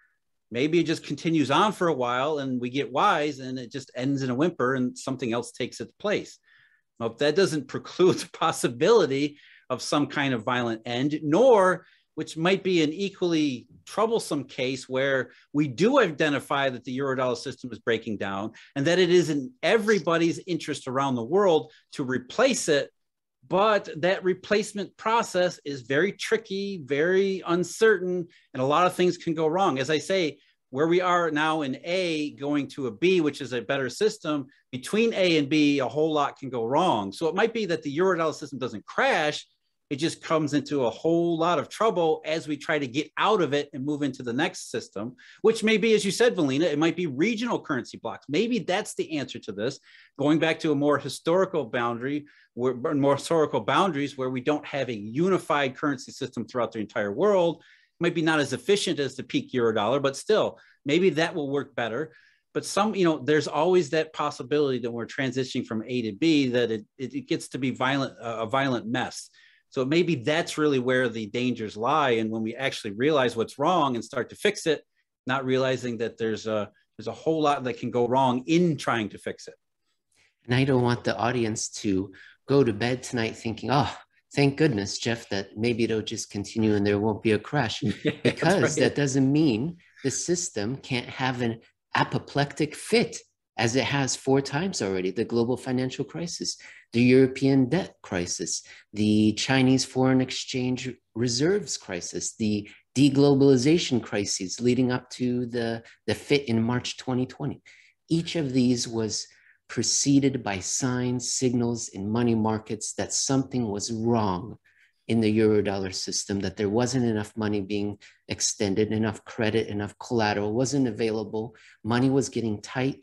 Maybe it just continues on for a while and we get wise and it just ends in a whimper and something else takes its place. Now, that doesn't preclude the possibility of some kind of violent end, nor, which might be an equally troublesome case where we do identify that the Eurodollar system is breaking down and that it is in everybody's interest around the world to replace it. But that replacement process is very tricky, very uncertain, and a lot of things can go wrong. As I say, where we are now in A going to a B, which is a better system, between A and B, a whole lot can go wrong. So it might be that the Eurodollar system doesn't crash. It just comes into a whole lot of trouble as we try to get out of it and move into the next system, which may be, as you said, Velina, it might be regional currency blocks. Maybe that's the answer to this, going back to a more historical boundary, more historical boundaries where we don't have a unified currency system throughout the entire world. It might be not as efficient as the peak Eurodollar, but still, maybe that will work better. But there's always that possibility that we're transitioning from A to B, that it gets to be a violent mess. So maybe that's really where the dangers lie. And when we actually realize what's wrong and start to fix it, not realizing that there's a whole lot that can go wrong in trying to fix it. And I don't want the audience to go to bed tonight thinking, oh, thank goodness, Jeff, that maybe it'll just continue and there won't be a crash. Because that doesn't mean the system can't have an apoplectic fit, as it has 4 times already: the global financial crisis, the European debt crisis, the Chinese foreign exchange reserves crisis, the deglobalization crises leading up to the fit in March 2020. Each of these was preceded by signs, signals in money markets that something was wrong in the Eurodollar system, that there wasn't enough money being extended, enough credit, enough collateral wasn't available, money was getting tight.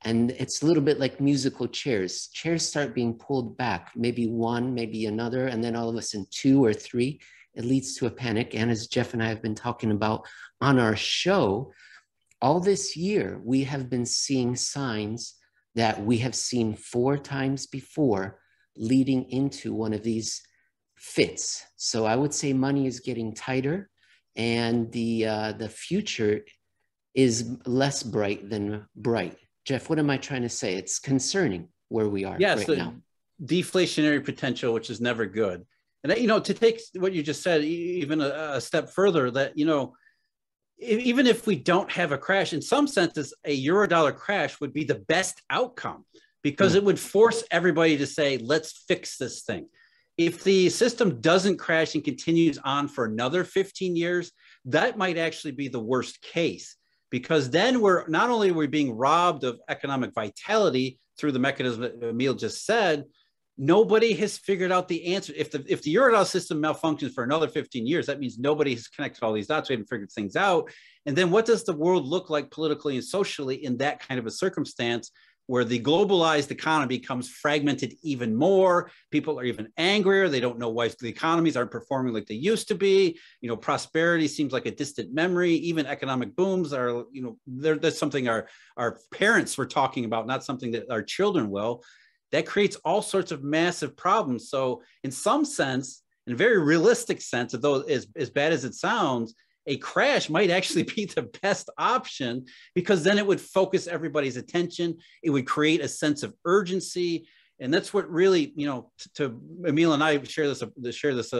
And it's a little bit like musical chairs. Chairs start being pulled back, maybe one, maybe another, and then all of a sudden 2 or 3, it leads to a panic. And as Jeff and I have been talking about on our show, all this year, we have been seeing signs that we have seen 4 times before leading into one of these fits. So I would say money is getting tighter and the future is less bright than bright. Jeff, what am I trying to say? It's concerning where we are right now. Deflationary potential, which is never good. And, to take what you just said, even a step further, that, even if we don't have a crash, in some senses, a Eurodollar crash would be the best outcome because it would force everybody to say, let's fix this thing. If the system doesn't crash and continues on for another 15 years, that might actually be the worst case. Because then we're not only are we being robbed of economic vitality through the mechanism that Emil just said, nobody has figured out the answer. If the Eurodollar system malfunctions for another 15 years, that means nobody has connected all these dots. We haven't figured things out. And then what does the world look like politically and socially in that kind of a circumstance where the globalized economy becomes fragmented even more? People are even angrier. They don't know why the economies aren't performing like they used to be. You know, prosperity seems like a distant memory. Even economic booms are, you know, that's something our parents were talking about, not something that our children will. That creates all sorts of massive problems. So in some sense, in a very realistic sense, although as bad as it sounds, a crash might actually be the best option, because then it would focus everybody's attention. It would create a sense of urgency. And that's what really, you know, to Emil and I share this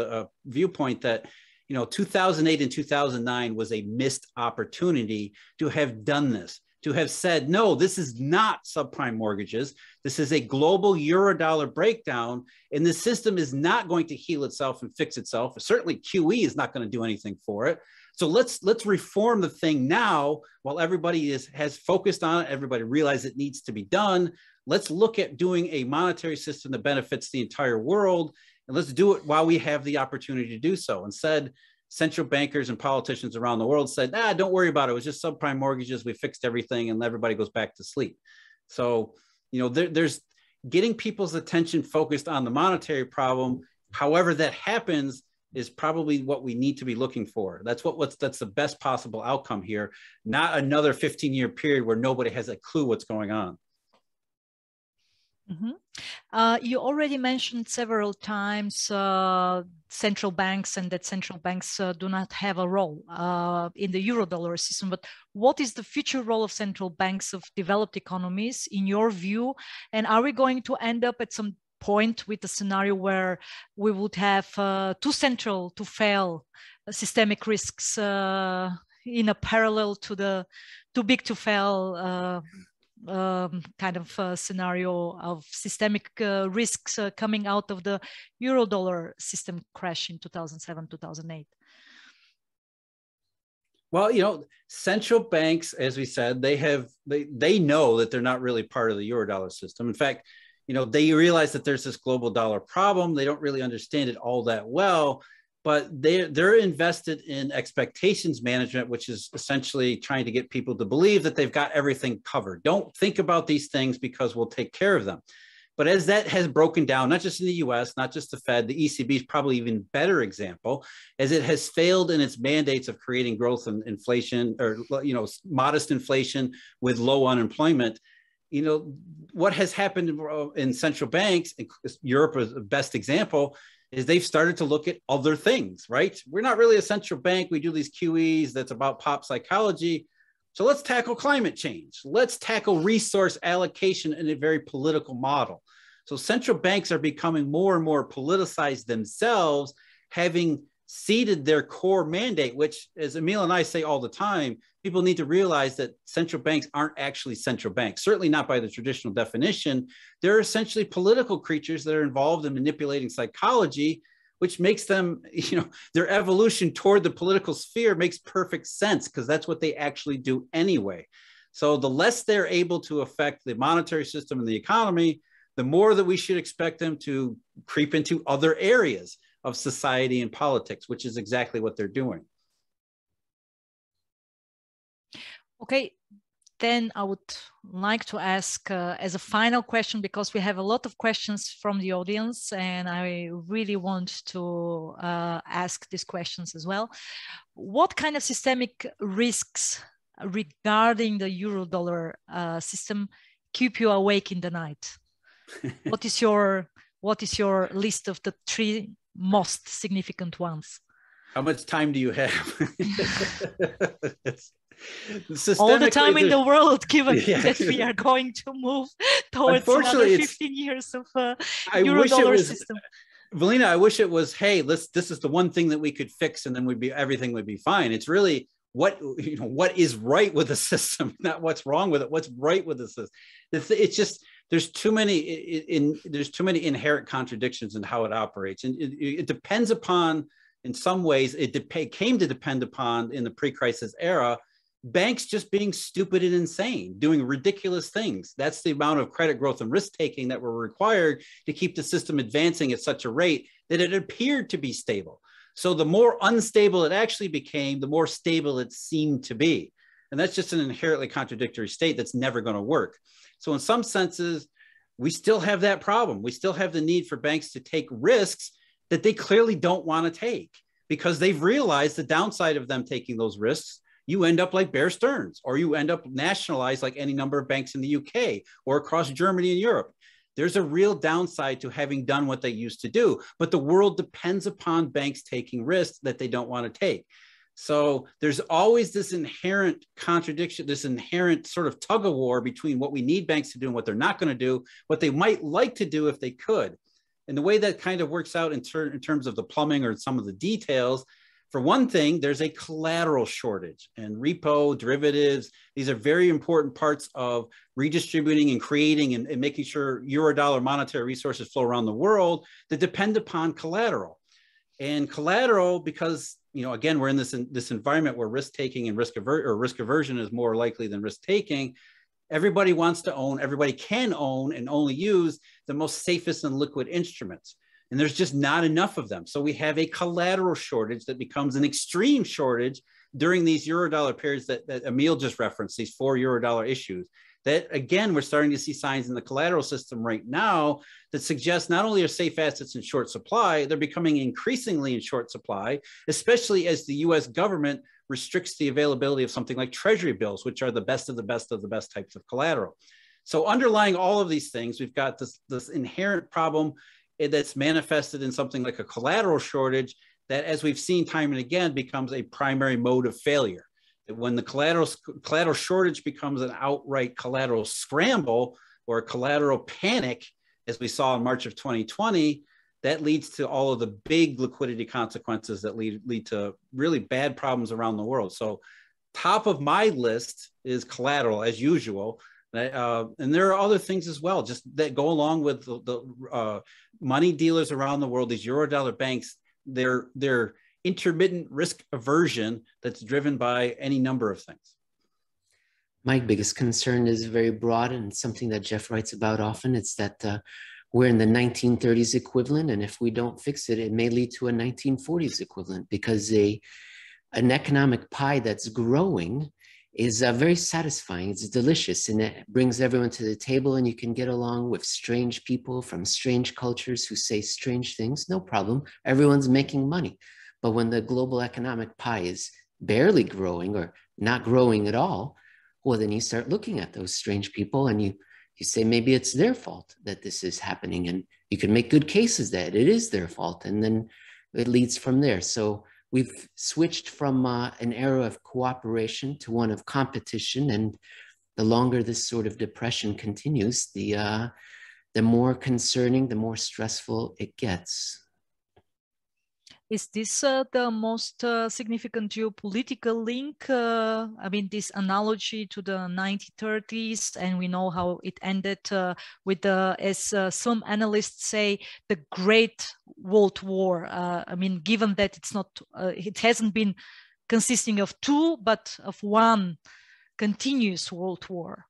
viewpoint that, you know, 2008 and 2009 was a missed opportunity to have done this, to have said, no, this is not subprime mortgages. This is a global Eurodollar breakdown, and the system is not going to heal itself and fix itself. Certainly QE is not going to do anything for it. So let's reform the thing now while everybody has focused on it. Everybody realizes it needs to be done. Let's look at doing a monetary system that benefits the entire world, and let's do it while we have the opportunity to do so. Instead, central bankers and politicians around the world said, don't worry about it. It was just subprime mortgages. We fixed everything, and everybody goes back to sleep. So, you know, there's getting people's attention focused on the monetary problem. However that happens is probably what we need to be looking for. That's that's the best possible outcome here, not another 15-year period where nobody has a clue what's going on. Mm-hmm. You already mentioned several times central banks, and that central banks do not have a role in the Eurodollar system. But what is the future role of central banks of developed economies in your view? And are we going to end up at some point with a scenario where we would have too central to fail systemic risks in a parallel to the too big to fail kind of scenario of systemic risks coming out of the Eurodollar system crash in 2007, 2008? Well, you know, central banks, as we said, they know that they're not really part of the Eurodollar system. In fact, you know, they realize that there's this global dollar problem. They don't really understand it all that well, but they're invested in expectations management, which is essentially trying to get people to believe that they've got everything covered. Don't think about these things because we'll take care of them. But as that has broken down, not just in the US, not just the Fed, the ECB is probably even better example, as it has failed in its mandates of creating growth and inflation, or, you know, modest inflation with low unemployment. You know, what has happened in central banks, Europe is the best example, is they've started to look at other things, right? We're not really a central bank. We do these QEs that's about pop psychology. So let's tackle climate change. Let's tackle resource allocation in a very political model. So central banks are becoming more and more politicized themselves, having ceded their core mandate, which, as Emil and I say all the time, people need to realize that central banks aren't actually central banks, certainly not by the traditional definition. They're essentially political creatures that are involved in manipulating psychology, which makes them, you know, their evolution toward the political sphere makes perfect sense, because that's what they actually do anyway. So the less they're able to affect the monetary system and the economy, the more that we should expect them to creep into other areas of society and politics, which is exactly what they're doing. Okay, then I would like to ask as a final question, because we have a lot of questions from the audience, and I really want to ask these questions as well. What kind of systemic risks regarding the Eurodollar system keep you awake in the night? What is your list of the 3 most significant ones? How much time do you have? All the time in the world, given that we are going to move towards another 15 years of Eurodollar system. Velina, I wish it was, hey, this is the one thing that we could fix, and then everything would be fine. It's really what is right with the system, not what's wrong with it. What's right with the system? It's just there's too many inherent contradictions in how it operates, and it depends upon. In some ways, it came to depend upon, in the pre-crisis era, banks just being stupid and insane, doing ridiculous things. That's the amount of credit growth and risk taking that were required to keep the system advancing at such a rate that it appeared to be stable. So the more unstable it actually became, the more stable it seemed to be. And that's just an inherently contradictory state that's never going to work. So in some senses, we still have that problem. We still have the need for banks to take risks that they clearly don't want to take because they've realized the downside of them taking those risks. You end up like Bear Stearns, or you end up nationalized like any number of banks in the UK or across Germany and Europe. There's a real downside to having done what they used to do, but the world depends upon banks taking risks that they don't want to take. So there's always this inherent contradiction, this inherent sort of tug of war between what we need banks to do and what they're not going to do, what they might like to do if they could. And the way that kind of works out in terms of the plumbing or some of the details, for one thing, there's a collateral shortage, and repo, derivatives, these are very important parts of redistributing and creating and making sure Eurodollar monetary resources flow around the world that depend upon collateral. And collateral, because, you know, again, we're in this environment where risk taking and risk aversion is more likely than risk taking. Everybody wants to own, everybody can own and only use the most safest and liquid instruments. And there's just not enough of them. So we have a collateral shortage that becomes an extreme shortage during these Eurodollar periods that Emil just referenced, these 4 Eurodollar issues. That, again, we're starting to see signs in the collateral system right now that suggest not only are safe assets in short supply, they're becoming increasingly in short supply, especially as the US government restricts the availability of something like treasury bills, which are the best of the best of the best types of collateral. So underlying all of these things, we've got this inherent problem that's manifested in something like a collateral shortage that, as we've seen time and again, becomes a primary mode of failure. When the collateral shortage becomes an outright collateral scramble or a collateral panic, as we saw in March of 2020, that leads to all of the big liquidity consequences that lead to really bad problems around the world. So top of my list is collateral, as usual. And there are other things as well, just that go along with the money dealers around the world, these Eurodollar banks, their intermittent risk aversion that's driven by any number of things. My biggest concern is very broad and something that Jeff writes about often. It's that we're in the 1930s equivalent, and if we don't fix it, it may lead to a 1940s equivalent, because an economic pie that's growing is very satisfying. It's delicious, and it brings everyone to the table, and you can get along with strange people from strange cultures who say strange things. No problem. Everyone's making money. But when the global economic pie is barely growing or not growing at all, well, then you start looking at those strange people and you say maybe it's their fault that this is happening. And you can make good cases that it is their fault. And then it leads from there. So we've switched from an era of cooperation to one of competition. And the longer this sort of depression continues, the more concerning, the more stressful it gets. Is this the most significant geopolitical link? I mean, this analogy to the 1930s, and we know how it ended with as some analysts say, the Great World War. I mean, given that it's not, it hasn't been consisting of 2, but of 1 continuous World War.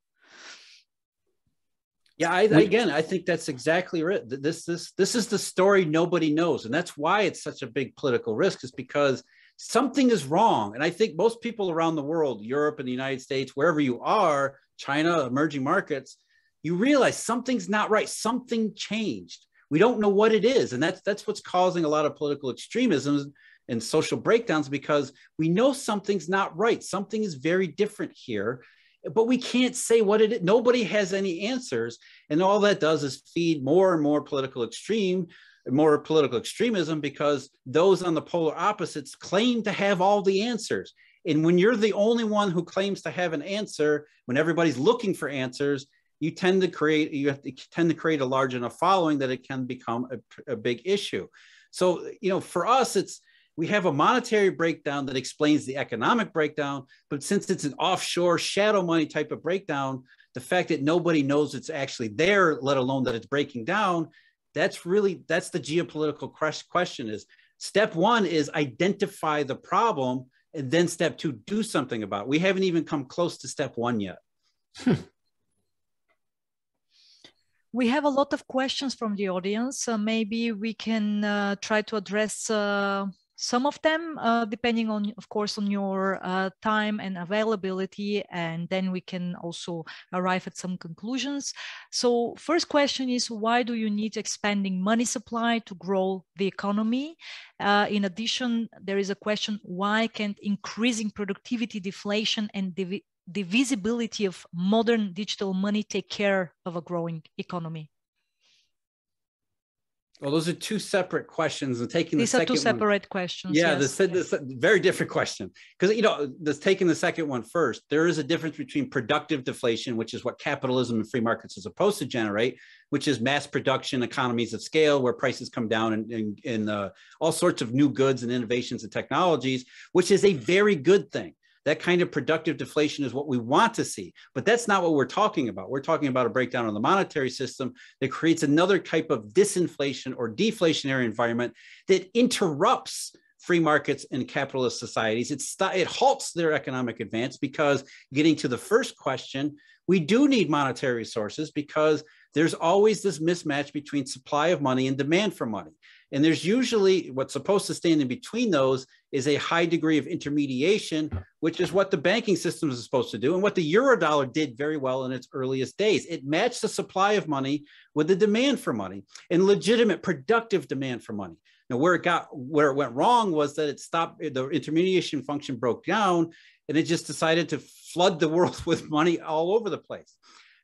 Yeah, again, I think that's exactly right. This is the story nobody knows. And that's why it's such a big political risk, is because something is wrong. And I think most people around the world, Europe and the United States, wherever you are, China, emerging markets, you realize something's not right. Something changed. We don't know what it is. And that's what's causing a lot of political extremism and social breakdowns, because we know something's not right. Something is very different here, but we can't say what it is. Nobody has any answers. And all that does is feed more and more political extremism, because those on the polar opposites claim to have all the answers. And when you're the only one who claims to have an answer, when everybody's looking for answers, you tend to create a large enough following that it can become a big issue. So, you know, for us, we have a monetary breakdown that explains the economic breakdown, but since it's an offshore shadow money type of breakdown, the fact that nobody knows it's actually there, let alone that it's breaking down, that's the geopolitical question. Is step 1 is identify the problem And then step two, do something about it. We haven't even come close to step one yet. We have a lot of questions from the audience. Maybe we can try to address some of them, depending on, of course, on your time and availability, and then we can also arrive at some conclusions. So first question is, why do you need expanding money supply to grow the economy? In addition, there is a question, why can't increasing productivity, deflation, and the visibility of modern digital money take care of a growing economy? Well, those are two separate questions. And taking These the are second two separate questions. Yeah, yes. this very different question. Because, you know, taking the second one first, there is a difference between productive deflation, which is what capitalism and free markets is supposed to generate, which is mass production, economies of scale, where prices come down in all sorts of new goods and innovations and technologies, which is a very good thing. That kind of productive deflation is what we want to see, but that's not what we're talking about. We're talking about a breakdown of the monetary system that creates another type of disinflation or deflationary environment that interrupts free markets and capitalist societies. It halts their economic advance, because getting to the first question, we do need monetary resources because there's always this mismatch between supply of money and demand for money. And there's usually what's supposed to stand in between those is a high degree of intermediation, which is what the banking system is supposed to do. And what the Eurodollar did very well in its earliest days. It matched the supply of money with the demand for money and legitimate productive demand for money. Now, where it went wrong was that it stopped, the intermediation function broke down, and it just decided to flood the world with money all over the place.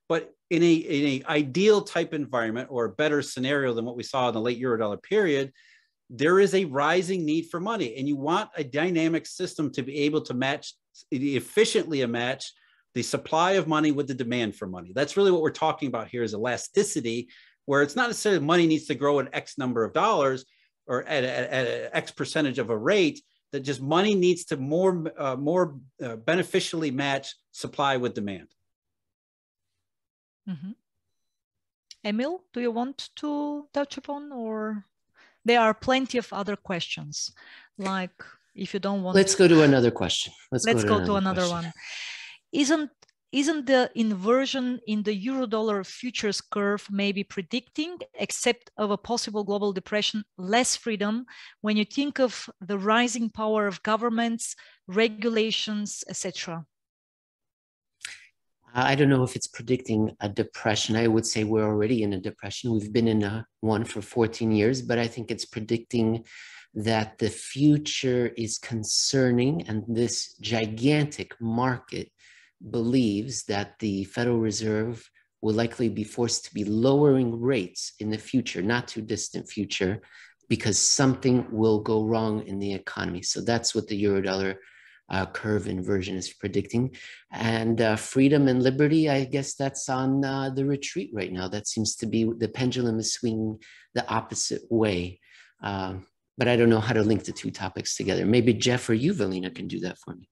But in a ideal type environment, or a better scenario than what we saw in the late Eurodollar period, there is a rising need for money. And you want a dynamic system to be able to efficiently match the supply of money with the demand for money. That's really what we're talking about here, is elasticity, where it's not necessarily money needs to grow an X number of dollars or at an X percentage of a rate, that just money needs to more beneficially match supply with demand. Mm-hmm. Emil, do you want to touch upon, or there are plenty of other questions? Like, if you don't want, let's go to another question. Let's go to another one. Isn't the inversion in the Eurodollar futures curve maybe predicting, except of a possible global depression, less freedom when you think of the rising power of governments, regulations, etc.? I don't know if it's predicting a depression. I would say we're already in a depression. We've been in one for 14 years, but I think it's predicting that the future is concerning, and this gigantic market believes that the Federal Reserve will likely be forced to be lowering rates in the future, not too distant future, because something will go wrong in the economy. So that's what the Eurodollar curve inversion is predicting. And freedom and liberty, I guess that's on the retreat right now. That seems to be, the pendulum is swinging the opposite way. But I don't know how to link the two topics together. Maybe Jeff or you, Velina, can do that for me.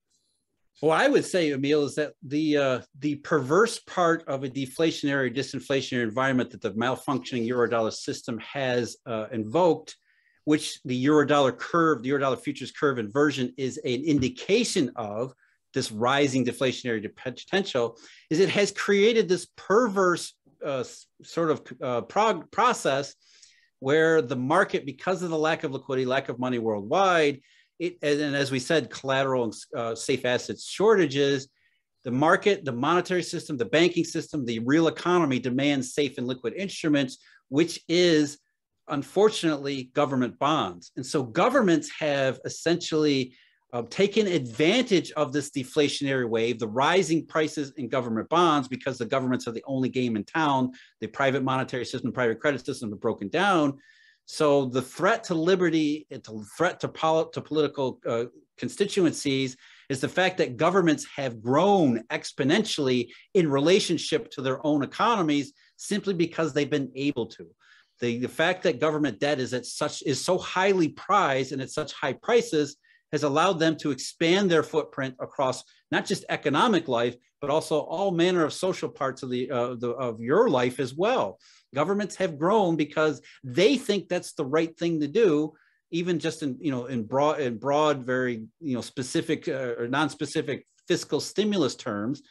Well, I would say, Emil, is that the perverse part of a deflationary, disinflationary environment that the malfunctioning Eurodollar system has invoked, which the Eurodollar curve, the Eurodollar futures curve inversion is an indication of this rising deflationary potential, is it has created this perverse sort of process where the market, because of the lack of liquidity, lack of money worldwide, and as we said, collateral and safe assets shortages, the market, the monetary system, the banking system, the real economy demands safe and liquid instruments, which is unfortunately government bonds. And so governments have essentially taken advantage of this deflationary wave, the rising prices in government bonds, because the governments are the only game in town. The private monetary system, private credit system have broken down. So the threat to liberty, and the threat to political constituencies is the fact that governments have grown exponentially in relationship to their own economies simply because they've been able to. The fact that government debt is so highly prized and at such high prices has allowed them to expand their footprint across not just economic life, but also all manner of social parts of of your life as well. Governments have grown because they think that's the right thing to do, even just in broad, very specific or non-specific fiscal stimulus terms.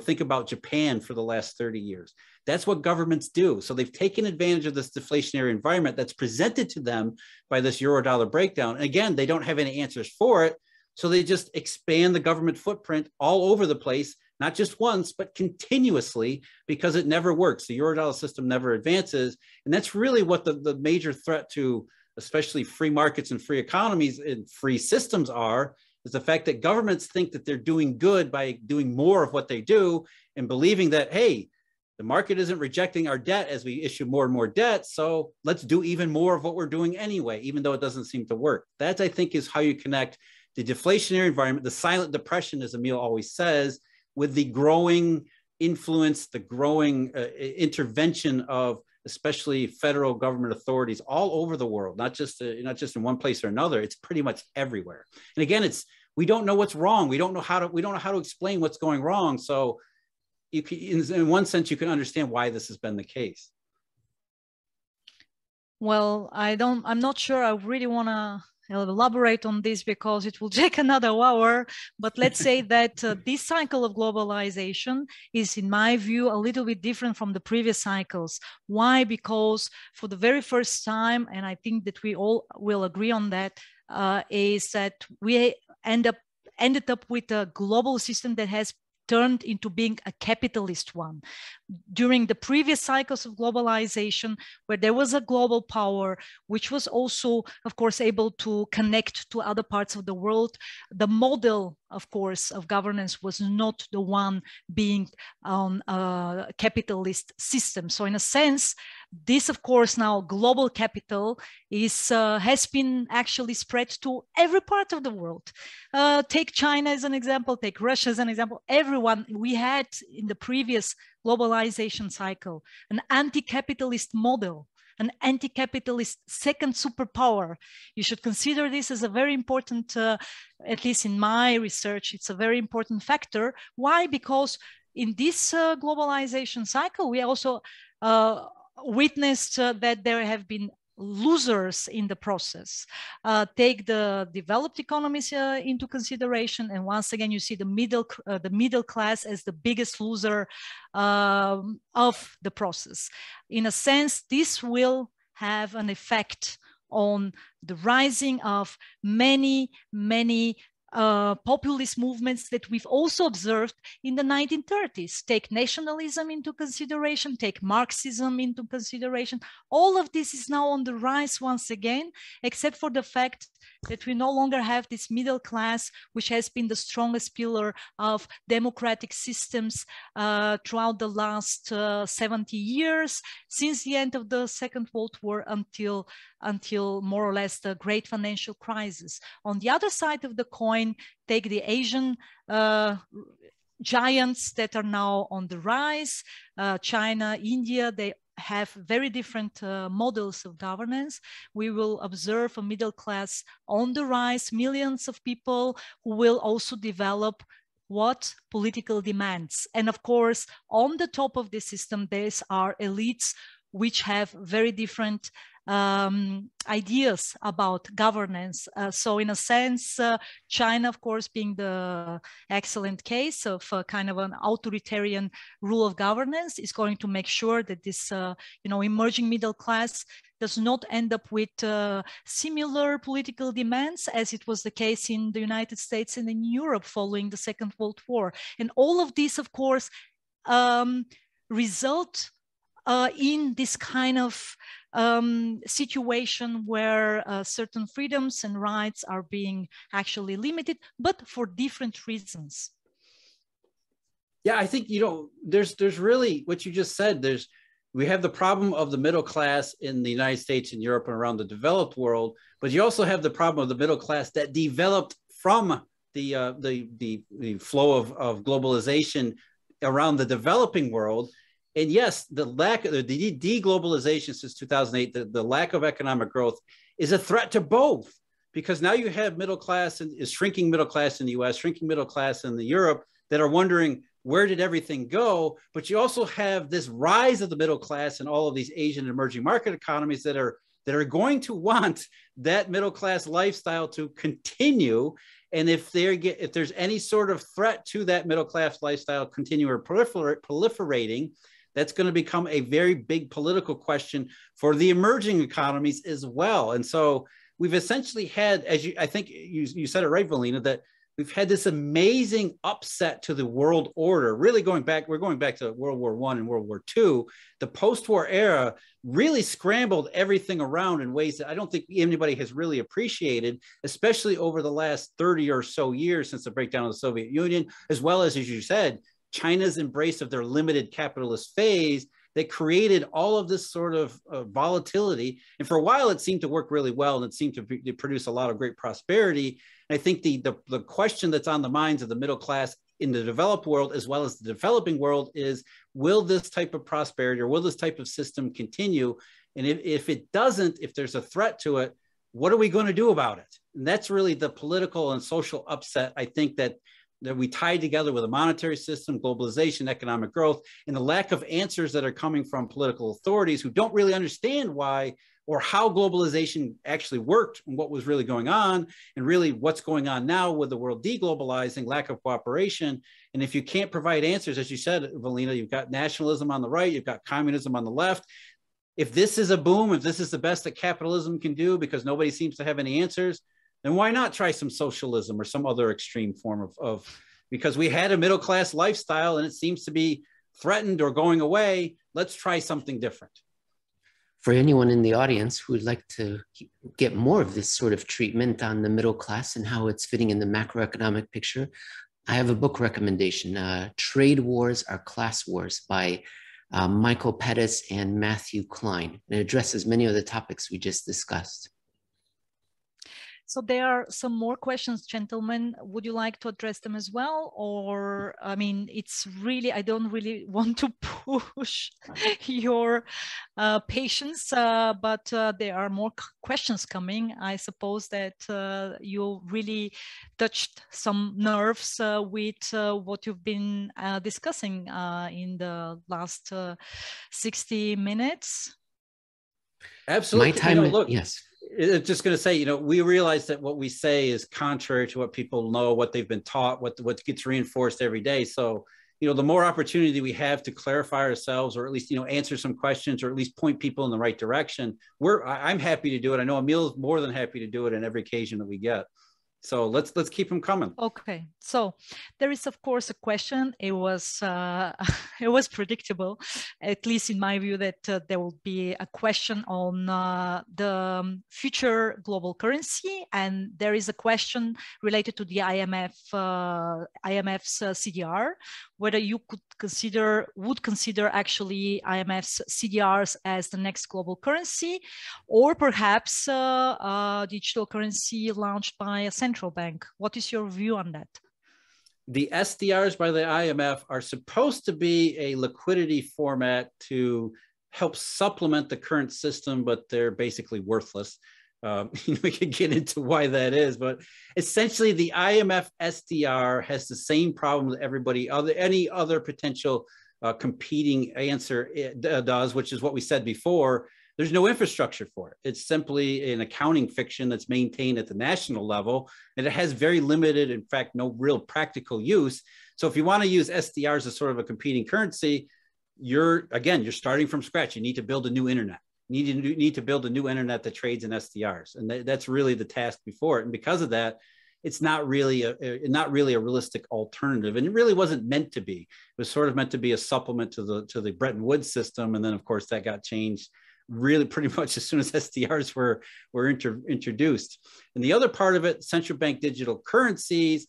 Think about Japan for the last 30 years. That's what governments do. So they've taken advantage of this deflationary environment that's presented to them by this Eurodollar breakdown. And again, they don't have any answers for it. So they just expand the government footprint all over the place, not just once, but continuously, because it never works. The Eurodollar system never advances. And that's really what the major threat to especially free markets and free economies and free systems are, is the fact that governments think that they're doing good by doing more of what they do and believing that, hey, the market isn't rejecting our debt as we issue more and more debt, so let's do even more of what we're doing anyway, even though it doesn't seem to work. That, I think, is how you connect the deflationary environment, the silent depression, as Emil always says, with the growing influence, the growing intervention of especially federal government authorities all over the world, not just in one place or another. It's pretty much everywhere. And again, we don't know what's wrong. We don't know how to explain what's going wrong. So you can, in one sense, you can understand why this has been the case. Well, I'm not sure I really want to elaborate on this because it will take another hour, but let's say that this cycle of globalization is, in my view, a little bit different from the previous cycles. Why? Because for the very first time, and I think that we all will agree on that, is that we ended up with a global system that has turned into being a capitalist one. During the previous cycles of globalization, where there was a global power, which was also, of course, able to connect to other parts of the world, the model, of course, of governance was not the one being on a capitalist system. So in a sense, this, of course, now global capital has been actually spread to every part of the world. Take China as an example, take Russia as an example. Everyone, we had in the previous globalization cycle an anti-capitalist model, an anti-capitalist second superpower. You should consider this as a very important, at least in my research, it's a very important factor. Why? Because in this globalization cycle, we also witnessed that there have been losers in the process. Take the developed economies into consideration, and once again, you see the middle class as the biggest loser of the process. In a sense, this will have an effect on the rising of many populist movements that we've also observed in the 1930s. Take nationalism into consideration, take Marxism into consideration. All of this is now on the rise once again, except for the fact that we no longer have this middle class, which has been the strongest pillar of democratic systems throughout the last 70 years, since the end of the Second World War until more or less the great financial crisis. On the other side of the coin, take the Asian giants that are now on the rise, China, India, they have very different models of governance. We will observe a middle class on the rise, millions of people who will also develop what? Political demands. And of course, on the top of the system, there are elites which have very different ideas about governance. So in a sense, China, of course, being the excellent case of kind of an authoritarian rule of governance, is going to make sure that this emerging middle class does not end up with similar political demands as it was the case in the United States and in Europe following the Second World War. And all of this, of course, result in this kind of situation where certain freedoms and rights are being actually limited, but for different reasons. Yeah, I think, there's really what you just said. We have the problem of the middle class in the United States and Europe and around the developed world, but you also have the problem of the middle class that developed from the flow of globalization around the developing world. And yes, the deglobalization since 2008, the lack of economic growth is a threat to both, because now you have middle class and is shrinking middle class in the US, shrinking middle class in the Europe that are wondering, where did everything go? But you also have this rise of the middle class in all of these Asian emerging market economies that are that are going to want that middle class lifestyle to continue. And if there's any sort of threat to that middle class lifestyle continue or proliferating, that's going to become a very big political question for the emerging economies as well. And so we've essentially had, I think you said it right, Velina, that we've had this amazing upset to the world order, really we're going back to World War I and World War II. The post-war era really scrambled everything around in ways that I don't think anybody has really appreciated, especially over the last 30 or so years since the breakdown of the Soviet Union, as well as you said, China's embrace of their limited capitalist phase that created all of this sort of volatility. And for a while, it seemed to work really well, and it seemed to produce a lot of great prosperity. And I think the question that's on the minds of the middle class in the developed world, as well as the developing world, is, will this type of prosperity or will this type of system continue? And if it doesn't, if there's a threat to it, what are we going to do about it? And that's really the political and social upset, I think, that we tied together with a monetary system, globalization, economic growth, and the lack of answers that are coming from political authorities who don't really understand why or how globalization actually worked and what was really going on, and really what's going on now with the world deglobalizing, lack of cooperation. And if you can't provide answers, as you said, Velina, you've got nationalism on the right, you've got communism on the left. If this is a boom, if this is the best that capitalism can do because nobody seems to have any answers, then why not try some socialism or some other extreme form of because we had a middle class lifestyle and it seems to be threatened or going away. Let's try something different. For anyone in the audience who would like to get more of this sort of treatment on the middle class and how it's fitting in the macroeconomic picture, I have a book recommendation, Trade Wars Are Class Wars by Michael Pettis and Matthew Klein. And it addresses many of the topics we just discussed. So there are some more questions, gentlemen. Would you like to address them as well? Or, I mean, it's really, I don't really want to push your patience, but there are more questions coming. I suppose that you really touched some nerves with what you've been discussing in the last 60 minutes. Absolutely. My time, look, yes. It's just going to say, we realize that what we say is contrary to what people know, what they've been taught, what gets reinforced every day. So, the more opportunity we have to clarify ourselves, or at least, answer some questions, or at least point people in the right direction, I'm happy to do it. I know Emil is more than happy to do it on every occasion that we get. So let's keep them coming. Okay, so there is of course a question. It was it was predictable, at least in my view, that there will be a question on the future global currency, and there is a question related to the IMF's CDR, whether you would consider actually IMF's CDRs as the next global currency, or perhaps a digital currency launched by a central bank. What is your view on that? The SDRs by the IMF are supposed to be a liquidity format to help supplement the current system, but they're basically worthless. We could get into why that is, but essentially the IMF SDR has the same problem that any other potential competing answer does, which is what we said before. There's no infrastructure for it. It's simply an accounting fiction that's maintained at the national level, and it has very limited, in fact, no real practical use. So if you want to use SDRs as sort of a competing currency, you're starting from scratch. You need to build a new internet. You need to build a new internet that trades in SDRs, and that's really the task before it. And because of that, it's not really a realistic alternative, and it really wasn't meant to be. It was sort of meant to be a supplement to the Bretton Woods system, and then of course that got changed really pretty much as soon as SDRs were introduced. And the other part of it, central bank digital currencies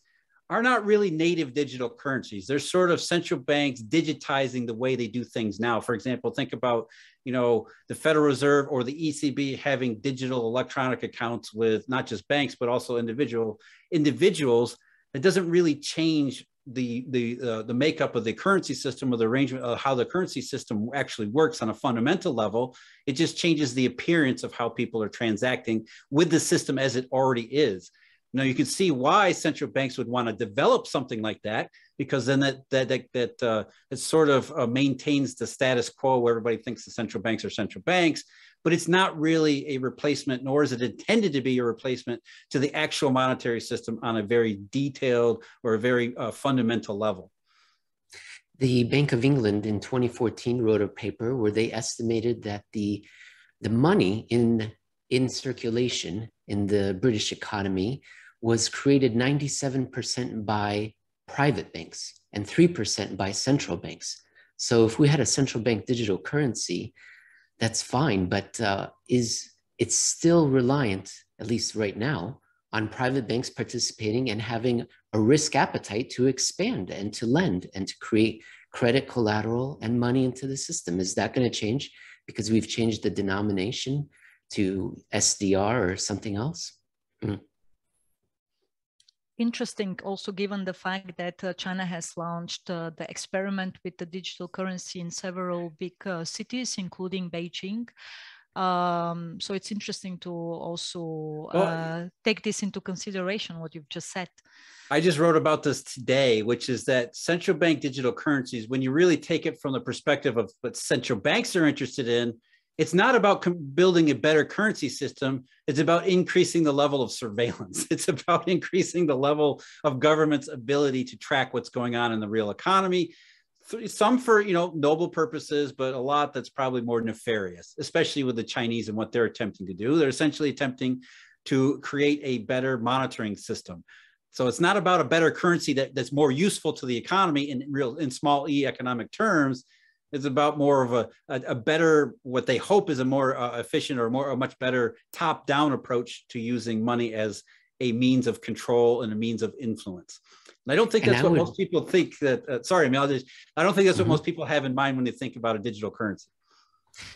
are not really native digital currencies. They're sort of central banks digitizing the way they do things now. For example, think about, the Federal Reserve or the ECB having digital electronic accounts with not just banks, but also individuals. It doesn't really change the makeup of the currency system or the arrangement of how the currency system actually works on a fundamental level. It just changes the appearance of how people are transacting with the system as it already is. Now you can see why central banks would want to develop something like that, because then it sort of maintains the status quo where everybody thinks the central banks are central banks. but it's not really a replacement, nor is it intended to be a replacement to the actual monetary system on a very detailed or a very fundamental level. The Bank of England in 2014 wrote a paper where they estimated that the money in circulation in the British economy was created 97% by private banks and 3% by central banks. So if we had a central bank digital currency, that's fine, but it's still reliant, at least right now, on private banks participating and having a risk appetite to expand and to lend and to create credit collateral and money into the system. Is that going to change because we've changed the denomination to SDR or something else? Interesting, also given the fact that China has launched the experiment with the digital currency in several big cities, including Beijing. So it's interesting to also take this into consideration, what you've just said. I just wrote about this today, which is that central bank digital currencies, when you really take it from the perspective of what central banks are interested in, it's not about building a better currency system. It's about increasing the level of surveillance. It's about increasing the level of government's ability to track what's going on in the real economy. Some for, noble purposes, but a lot that's probably more nefarious, especially with the Chinese and what they're attempting to do. They're essentially attempting to create a better monitoring system. So it's not about a better currency that's more useful to the economy in small e economic terms. It's about more of a better, what they hope is a more efficient or a much better top-down approach to using money as a means of control and a means of influence. And I don't think that's what most people think that, sorry, Emil, I don't think that's what most people have in mind when they think about a digital currency.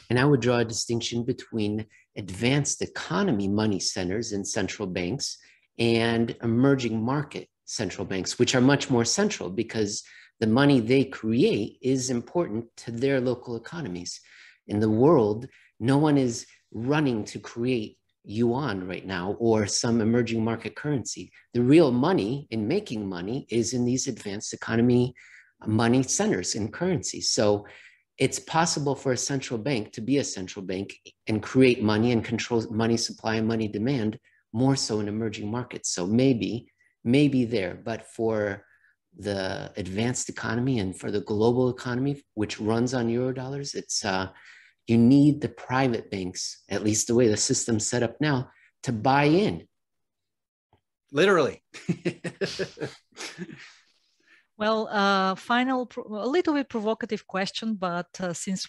And I would draw a distinction between advanced economy money centers and central banks and emerging market central banks, which are much more central because the money they create is important to their local economies. In the world, no one is running to create Yuan right now or some emerging market currency. The real money in making money is in these advanced economy money centers and currencies. So it's possible for a central bank to be a central bank and create money and control money supply and money demand more so in emerging markets. So maybe there, but for the advanced economy and for the global economy, which runs on Eurodollars, it's you need the private banks, at least the way the system's set up now, to buy in. Literally. Well, a little bit provocative question, but since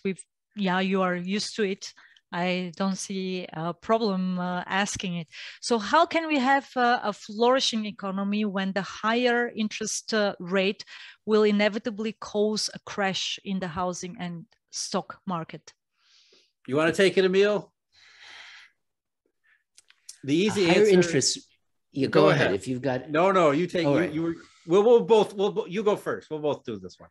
you are used to it, I don't see a problem asking it. So how can we have a flourishing economy when the higher interest rate will inevitably cause a crash in the housing and stock market? You want to take it, Emil? The easy higher answer. Interest. You go ahead if you've got. No, you take. We'll both. You go first. We'll both do this one.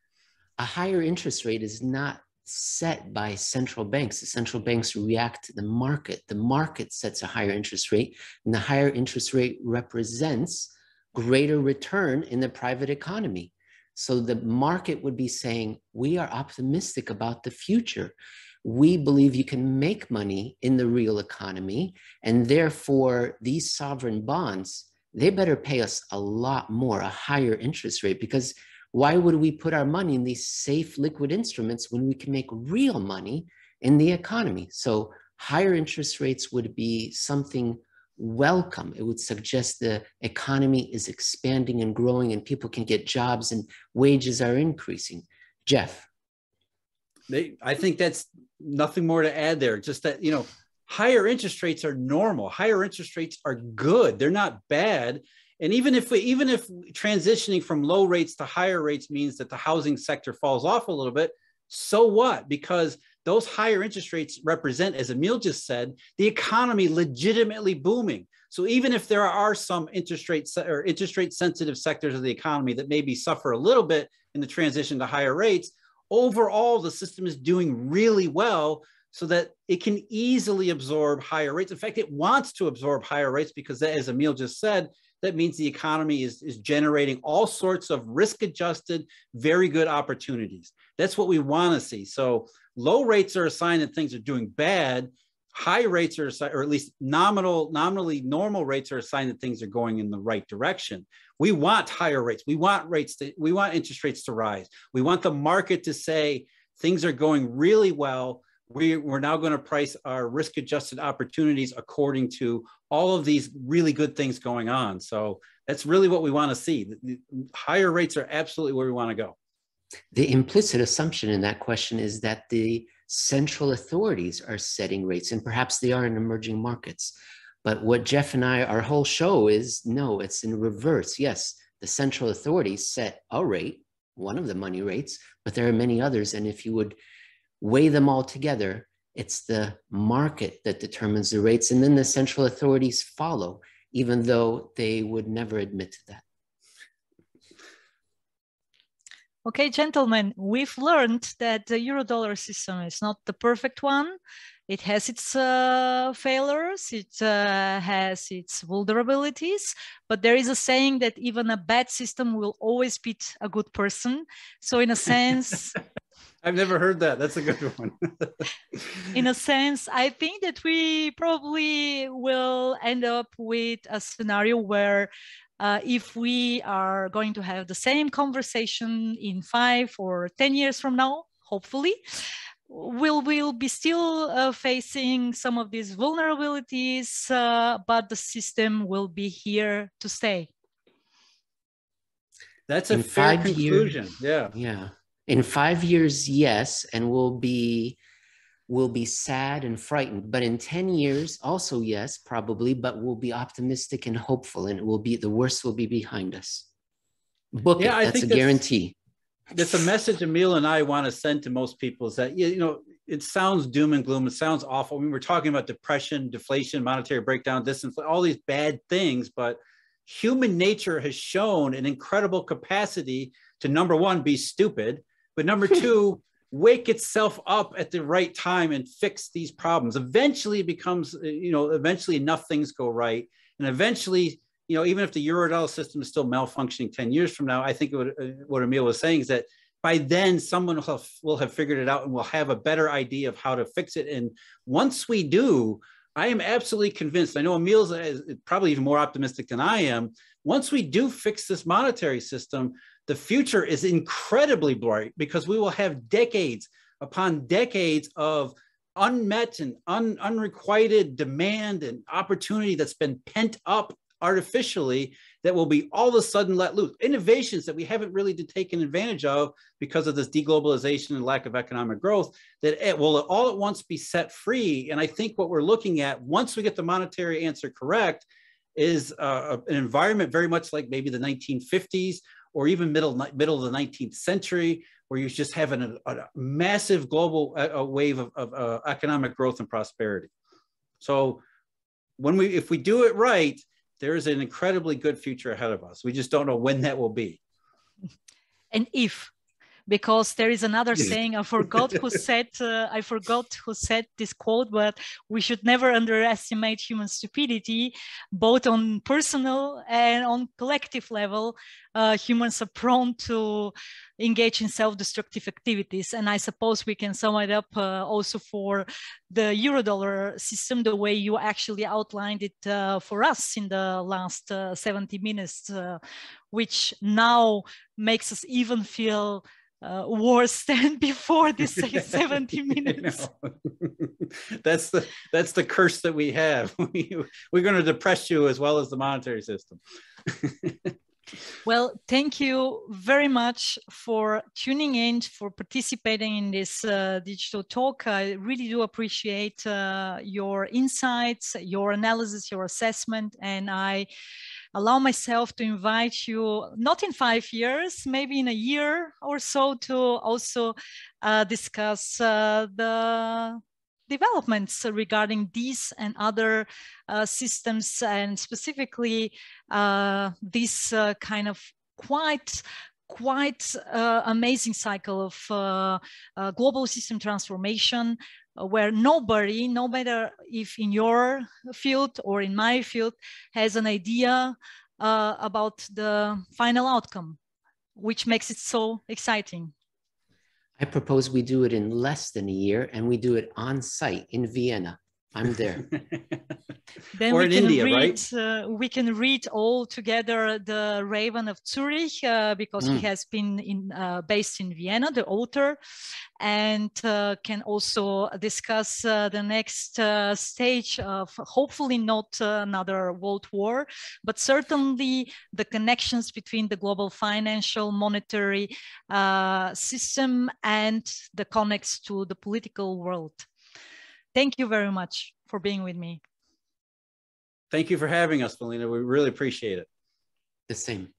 A higher interest rate is not set by central banks. The central banks react to the market. The market sets a higher interest rate, and the higher interest rate represents greater return in the private economy. So the market would be saying, we are optimistic about the future. We believe you can make money in the real economy, and therefore these sovereign bonds, they better pay us a lot more, a higher interest rate, because why would we put our money in these safe liquid instruments when we can make real money in the economy? So higher interest rates would be something welcome. It would suggest the economy is expanding and growing and people can get jobs and wages are increasing. Jeff. I think that's nothing more to add there. Just that, higher interest rates are normal. Higher interest rates are good. They're not bad. And even if transitioning from low rates to higher rates means that the housing sector falls off a little bit, so what? Because those higher interest rates represent, as Emil just said, the economy legitimately booming. So even if there are some interest rate sensitive sectors of the economy that maybe suffer a little bit in the transition to higher rates, overall the system is doing really well so that it can easily absorb higher rates. In fact, it wants to absorb higher rates because, as Emil just said, that means the economy is generating all sorts of risk-adjusted, very good opportunities. That's what we want to see. So low rates are a sign that things are doing bad. high rates are, or at least nominally normal rates are a sign that things are going in the right direction. We want higher rates. We want interest rates to rise. We want the market to say things are going really well. We're now going to price our risk-adjusted opportunities according to all of these really good things going on. So that's really what we want to see. The higher rates are absolutely where we want to go. The implicit assumption in that question is that the central authorities are setting rates, and perhaps they are in emerging markets. But what Jeff and our whole show is, no, it's in reverse. Yes, the central authorities set a rate, one of the money rates, but there are many others. And if you would weigh them all together, it's the market that determines the rates, and then the central authorities follow, even though they would never admit to that. Okay, gentlemen, we've learned that the Eurodollar system is not the perfect one. It has its failures, it has its vulnerabilities, but there is a saying that even a bad system will always beat a good person. So in a sense... I've never heard that. That's a good one. In a sense, I think that we probably will end up with a scenario where if we are going to have the same conversation in 5 or 10 years from now, hopefully, we'll be still facing some of these vulnerabilities, but the system will be here to stay. That's a fair conclusion. Yeah. Yeah. In 5 years, yes, and we'll be sad and frightened. But in 10 years, also yes, probably, but we'll be optimistic and hopeful, and it will be, the worst will be behind us. Book it. That's a guarantee. That's a message Emil and I want to send to most people, is that, you know, it sounds doom and gloom. It sounds awful. I mean, we're talking about depression, deflation, monetary breakdown, distance, all these bad things, but human nature has shown an incredible capacity to, number one, be stupid, but number two, wake itself up at the right time and fix these problems. Eventually it becomes, you know, eventually enough things go right. And eventually, you know, even if the Eurodollar system is still malfunctioning 10 years from now, I think what Emil was saying is that by then someone will have figured it out and will have a better idea of how to fix it. And once we do, I am absolutely convinced, I know Emil's probably even more optimistic than I am, once we do fix this monetary system, the future is incredibly bright, because we will have decades upon decades of unmet and unrequited demand and opportunity that's been pent up artificially, that will be all of a sudden let loose. Innovations that we haven't really taken advantage of because of this deglobalization and lack of economic growth, that it will all at once be set free. And I think what we're looking at, once we get the monetary answer correct, is an environment very much like maybe the 1950s, or even middle of the 19th century, where you just have a massive global wave of economic growth and prosperity. So if we do it right, there is an incredibly good future ahead of us. We just don't know when that will be. And because there is another saying, I forgot who said this quote, but we should never underestimate human stupidity, both on personal and on collective level. Humans are prone to engage in self-destructive activities. And I suppose we can sum it up also for the Eurodollar system, the way you actually outlined it for us in the last 70 minutes, which now makes us even feel worse than before this 70 minutes. That's the curse that we have. We're going to depress you as well as the monetary system. Well, thank you very much for tuning in, for participating in this digital talk. I really do appreciate your insights, your analysis, your assessment, and I allow myself to invite you, not in 5 years, maybe in a year or so, to also discuss the developments regarding these and other systems, and specifically this kind of quite amazing cycle of global system transformation, where nobody, no matter if in your field or in my field, has an idea about the final outcome, which makes it so exciting. I propose we do it in less than a year, and we do it on site in Vienna. I'm there. Then or we in can India, read, right? We can read all together the Raven of Zurich because he has been based in Vienna, the author, and can also discuss the next stage of hopefully not another world war, but certainly the connections between the global financial monetary system and the connects to the political world. Thank you very much for being with me. Thank you for having us, Velina. We really appreciate it. The same.